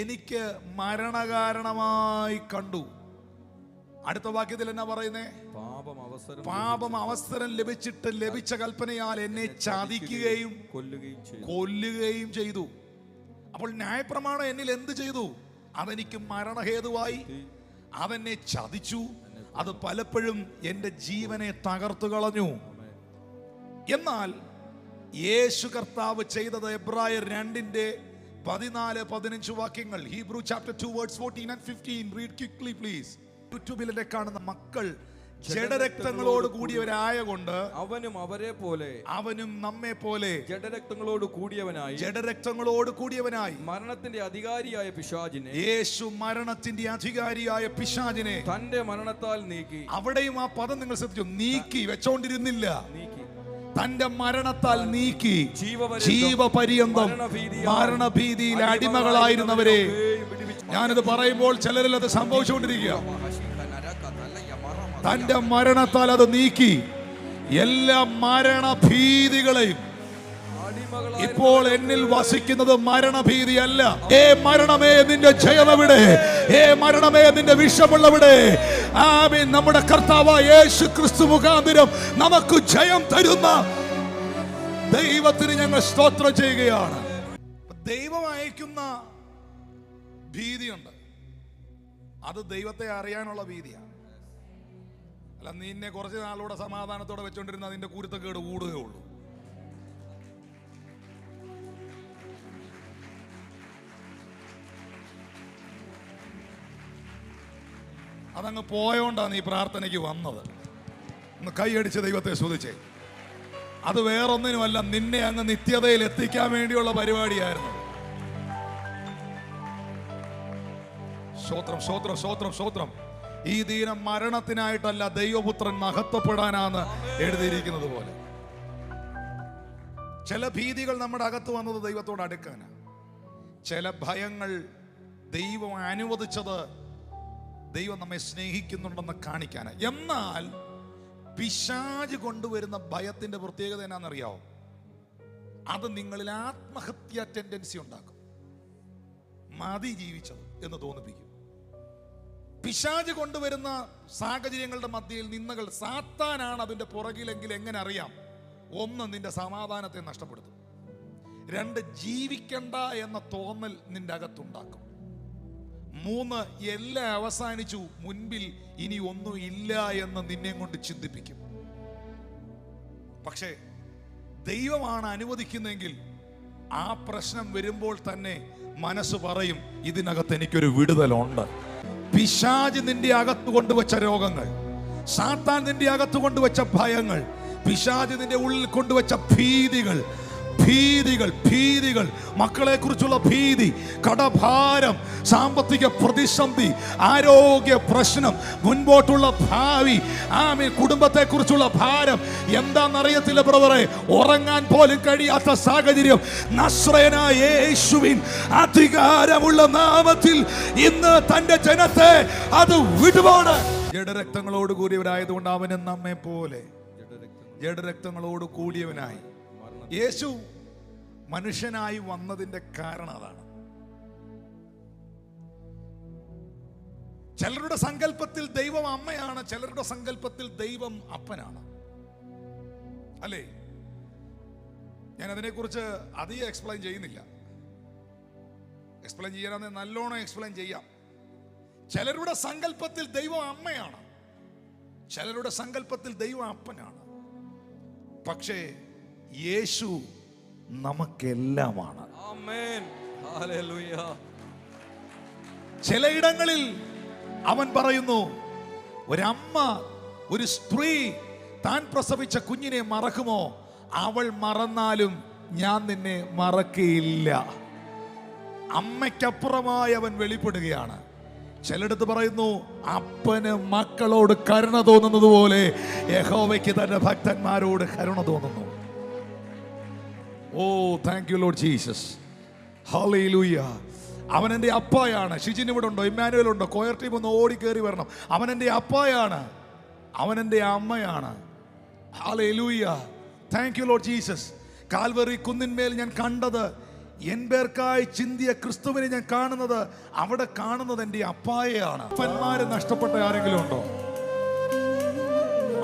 എനിക്ക് മരണകാരണമായി കണ്ടു. അടുത്ത വാക്യത്തിൽ എന്നാ പറയുന്നേ? പാപം അവസരം ലഭിച്ചിട്ട് ലഭിച്ച കൽപ്പനയാൽ എന്നെ ചതിക്കുകയും കൊല്ലുകയും ചെയ്തു. അപ്പോൾ ന്യായപ്രമാണം എന്നിൽ എന്ത് ചെയ്തു? അതെനിക്ക് മരണഹേതുവായി, അതെന്നെ ചതിച്ചു, അത് പലപ്പോഴും എൻ്റെ ജീവനെ തകർത്തു കളഞ്ഞു. എന്നാൽ യേശു കർത്താവ് ചെയ്തത് എബ്രായർ 2:14-15 വാക്യങ്ങൾ. Hebrew chapter 2 words 14 and 15. Read quickly please. യൂട്യൂബിലെ കാണുന്ന മക്കൾ ജഡരക്തങ്ങളോട് കൂടിയവരായ കൊണ്ട് അവനും നമ്മെ പോലെ ജഡരക്തങ്ങളോട് കൂടിയവനായി മരണത്തിന്റെ അധികാരിയായ പിശാചിനെ, യേശു മരണത്തിന്റെ അധികാരിയായ പിശാചിനെ തന്റെ മരണത്താൽ നീക്കി. അവിടെയും ആ പദം നിങ്ങൾ ശ്രദ്ധിച്ചു. നീക്കി വെച്ചോണ്ടിരുന്നില്ല, തന്റെ മരണത്താൽ നീക്കി. ജീവപര്യന്തം മരണഭീതിയിൽ അടിമകളായിരുന്നവരെ, ഞാനിത് പറയുമ്പോൾ ചിലരിൽ അത് സംഭവിച്ചുകൊണ്ടിരിക്കുക. തന്റെ മരണത്താൽ അത് നീക്കി. എല്ലാ മരണഭീതികളെയും. ഇപ്പോൾ എന്നിൽ വസിക്കുന്നത് മരണഭീതിയല്ല. മരണമേ നിന്റെ ജയമെവിടെ? മരണമേ നിന്റെ വിഷമുള്ളവിടെ? ആമേൻ. നമ്മുടെ കർത്താവായ യേശു ക്രിസ്തു മുഖാന്തരം നമുക്ക് ജയം തരുന്ന ദൈവത്തിന് ഞങ്ങൾ സ്തോത്രം ചെയ്യുകയാണ്. ദൈവം അയക്കുന്ന ഭീതിയുണ്ട്, അത് ദൈവത്തെ അറിയാനുള്ള ഭീതിയാണ്. അല്ല, നിന്നെ കുറച്ച് നാളൂടെ സമാധാനത്തോടെ വെച്ചോണ്ടിരുന്ന അതിന്റെ കുരുത്തക്കേട് കൂടുകയുള്ളൂ. അതങ്ങ് പോയോണ്ടാണ് ഈ പ്രാർത്ഥനയ്ക്ക് വന്നത്. ഒന്ന് കൈയടിച്ച് ദൈവത്തെ സ്തുതിച്ചേ. അത് വേറൊന്നിനുമല്ല, നിന്നെ അങ്ങ് നിത്യതയിൽ എത്തിക്കാൻ വേണ്ടിയുള്ള പരിപാടിയായിരുന്നു. സ്തോത്രം, സ്തോത്രം, സ്തോത്രം, സ്തോത്രം. ഈ ദിനം മരണത്തിനായിട്ടല്ല, ദൈവപുത്രൻ മഹത്വപ്പെടാനാണ് എഴുതിയിരിക്കുന്നത് പോലെ. ചില ഭീതികൾ നമ്മുടെ അകത്ത് വന്നത് ദൈവത്തോട് അടുക്കാനാണ്. ചില ഭയങ്ങൾ ദൈവം അനുവദിച്ചത് ദൈവം നമ്മെ സ്നേഹിക്കുന്നുണ്ടെന്ന് കാണിക്കാനാണ്. എന്നാൽ പിശാച് കൊണ്ടുവരുന്ന ഭയത്തിന്റെ പ്രത്യേകത എന്നാണെന്നറിയാവോ? അത് നിങ്ങളിൽ ആത്മഹത്യാ ടെൻഡൻസി ഉണ്ടാക്കും. മതി ജീവിച്ചത് എന്ന് തോന്നിപ്പിക്കും. പിശാച് കൊണ്ടുവരുന്ന സാഹചര്യങ്ങളുടെ മധ്യയിൽ നിന്നകൾ സാത്താനാണ് അതിന്റെ പുറകിലെങ്കിൽ എങ്ങനെ അറിയാം? 1, നിന്റെ സമാധാനത്തെ നഷ്ടപ്പെടുത്തും. 2, ജീവിക്കണ്ട എന്ന തോന്നൽ നിന്റെ അകത്തുണ്ടാക്കും. 3, എല്ലാം അവസാനിച്ചു, മുൻപിൽ ഇനി ഒന്നും ഇല്ല എന്ന് നിന്നെ കൊണ്ട് ചിന്തിപ്പിക്കും. പക്ഷേ ദൈവമാണ് അനുവദിക്കുന്നെങ്കിൽ ആ പ്രശ്നം വരുമ്പോൾ തന്നെ മനസ്സ് പറയും, ഇതിനകത്ത് എനിക്കൊരു വിടുതലുണ്ട്. പിശാച് നിന്റെ അകത്ത് കൊണ്ടുവച്ച രോഗങ്ങൾ, സാത്താൻ നിന്റെ അകത്ത് കൊണ്ടുവച്ച ഭയങ്ങൾ, പിശാച് നിന്റെ ഉള്ളിൽ കൊണ്ടുവച്ച ഭീതികൾ, മക്കളെ കുറിച്ചുള്ള ഭീതി, കടഭാരം, സാമ്പത്തിക പ്രതിസന്ധി, ആരോഗ്യ പ്രശ്നം, മുൻപോട്ടുള്ള ഭാവി, കുടുംബത്തെ കുറിച്ചുള്ള ഭാരം, എന്താണെന്നറിയത്തില്ല ബ്രദറെ. ഉറങ്ങാൻ പോലും കഴിയാത്ത സാഹചര്യം. നസ്രയനായ യേശുവിൻ അധികാരമുള്ള നാമത്തിൽ ഇന്ന് തന്റെ ജനത്തെ അത് വിടുവാണ്. ജഡരക്തങ്ങളോട് കൂടിയവരായതുകൊണ്ട് അവന് നമ്മെ പോലെ ജഡരക്തങ്ങളോട് കൂടിയവനായി. യേശു മനുഷ്യനായി വന്നതിന്റെ കാരണം അതാണ്. ചിലരുടെ സങ്കല്പത്തിൽ ദൈവം അമ്മയാണ്, ചിലരുടെ സങ്കല്പത്തിൽ ദൈവം അപ്പനാണ്, അല്ലേ? ഞാൻ അതിനെക്കുറിച്ച് അധികം എക്സ്പ്ലെയിൻ ചെയ്യുന്നില്ല. എക്സ്പ്ലെയിൻ ചെയ്യാനാണ് നല്ലോണം എക്സ്പ്ലെയിൻ ചെയ്യാം. ചിലരുടെ സങ്കല്പത്തിൽ ദൈവം അമ്മയാണ്, ചിലരുടെ സങ്കല്പത്തിൽ ദൈവം അപ്പനാണ്. പക്ഷേ യേശു നമുക്കെല്ലാമാണ്. ചിലയിടങ്ങളിൽ അവൻ പറയുന്നു, ഒരമ്മ, ഒരു സ്ത്രീ താൻ പ്രസവിച്ച കുഞ്ഞിനെ മറക്കുമോ? അവൾ മറന്നാലും ഞാൻ നിന്നെ മറക്കയില്ല. അമ്മയ്ക്കപ്പുറമായി അവൻ വെളിപ്പെടുകയാണ്. ചിലടത്ത് പറയുന്നു, അപ്പന് മക്കളോട് കരുണ തോന്നുന്നത് പോലെ യഹോവയ്ക്ക് തന്റെ ഭക്തന്മാരോട് കരുണ തോന്നുന്നു. Oh thank you Lord Jesus, hallelujah. അവൻ എൻ്റെ അപ്പായാണ്. ഷിജിൻ ഇവിടെ ഉണ്ടോ? ഇമ്മാനുവൽ ഉണ്ടോ? കോയർ ടീം ഒന്ന് ഓടി കയറി വരണം. അവൻ എൻ്റെ അപ്പായാണ്, അവൻ എൻ്റെ അമ്മയാണ്. Hallelujah, thank you Lord Jesus. Calvary കുന്നിന്മേൽ ഞാൻ കണ്ടത്, എൻ പേർക്കായി ചിന്തിയ ക്രിസ്തുവിനെ ഞാൻ കാണുന്നത്, അവിടെ കാണുന്നത് എൻ്റെ അപ്പായെയാണ്. അപ്പന്മാര് നഷ്ടപ്പെട്ട ആരെങ്കിലും ഉണ്ടോ?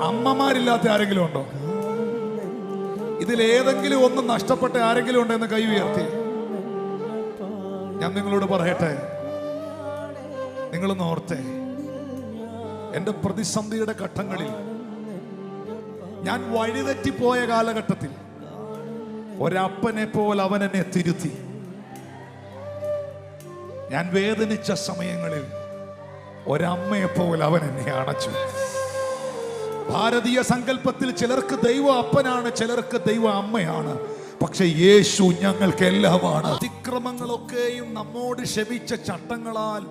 അമ്മമാരില്ലാത്ത ആരെങ്കിലും ഉണ്ടോ? ഇതിലേതെങ്കിലും ഒന്ന് നഷ്ടപ്പെട്ട ആരെങ്കിലും ഉണ്ടോ എന്ന് കൈ ഉയർത്തി. ഞാൻ നിങ്ങളോട് പറയട്ടെ, നിങ്ങളൊന്ന് ഓർത്തേ, എൻ്റെ പ്രതിസന്ധിയുടെ ഘട്ടങ്ങളിൽ, ഞാൻ വഴിതെറ്റിപ്പോയ കാലഘട്ടത്തിൽ ഒരപ്പനെ പോലെ അവൻ എന്നെ തിരുത്തി. ഞാൻ വേദനിച്ച സമയങ്ങളിൽ ഒരമ്മയെ പോലെ അവൻ എന്നെ അണച്ചു. ഭാരതീയ സങ്കല്പത്തിൽ ചിലർക്ക് ദൈവം അപ്പനാണ്, ചിലർക്ക് ദൈവം അമ്മയാണ്. പക്ഷെ യേശു ഞങ്ങൾക്ക് എല്ലാമാണ്. അതിക്രമങ്ങളൊക്കെയും നമ്മോട് ക്ഷമിച്ച ചട്ടങ്ങളാൽ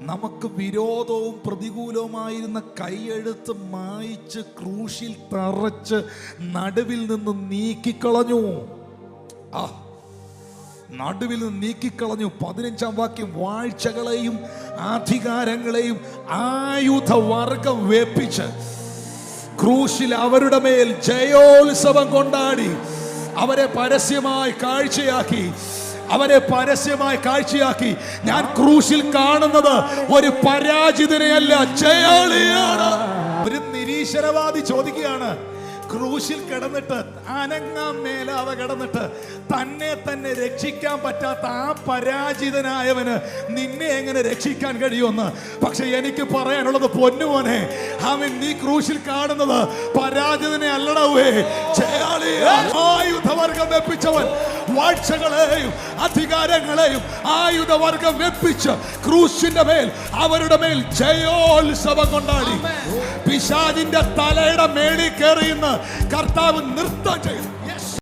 നമുക്ക് വിരോധവും പ്രതികൂലവുമായിരുന്ന കൈയെഴുത്ത് മായിച്ച് ക്രൂശിൽ തറച്ച് നടുവിൽ നിന്ന് നീക്കിക്കളഞ്ഞു. നടുവിൽ നിന്ന് നീക്കിക്കളഞ്ഞു. 15-ാം വാക്യം, വാഴ്ചകളെയും അധികാരങ്ങളെയും ആയുധവർഗം വേപ്പിച്ച് ക്രൂശിൽ അവരുടെ മേൽ ജയോത്സവം കൊണ്ടാടി അവരെ പരസ്യമായി കാഴ്ചയാക്കി. ഞാൻ ക്രൂശിൽ കാണുന്നത് ഒരു പരാജിതനെയല്ല, ജയാളിയാണ്. ഒരു നിരീശ്വരവാദി ചോദിക്കുകയാണ്, ക്രൂശിൽ കിടന്നിട്ട് അനങ്ങാൻ മേലാതെ കിടന്നിട്ട് തന്നെ രക്ഷിക്കാൻ പറ്റാത്ത ആ പരാജിതനായവന് നിന്നെ എങ്ങനെ രക്ഷിക്കാൻ കഴിയുമെന്ന്. പക്ഷെ എനിക്ക് പറയാനുള്ളത്, പൊന്നുമോനെ, അവൻ നീ ക്രൂശിൽ കാണുന്നത് പരാജിതനെ അല്ലടവേ, ആയുധവർഗം വെപ്പിച്ചവൻ. വാഴ്ചകളെയും അധികാരങ്ങളെയും ആയുധവർഗം വെപ്പിച്ച് ക്രൂശിന്റെ മേൽ അവരുടെ മേൽ ജയോത്സവം കൊണ്ടാടി. പിശാചിന്റെ തലയുടെ മേളിൽ കയറിയുന്ന കർത്താവ് നൃത്തം ചെയ്തു.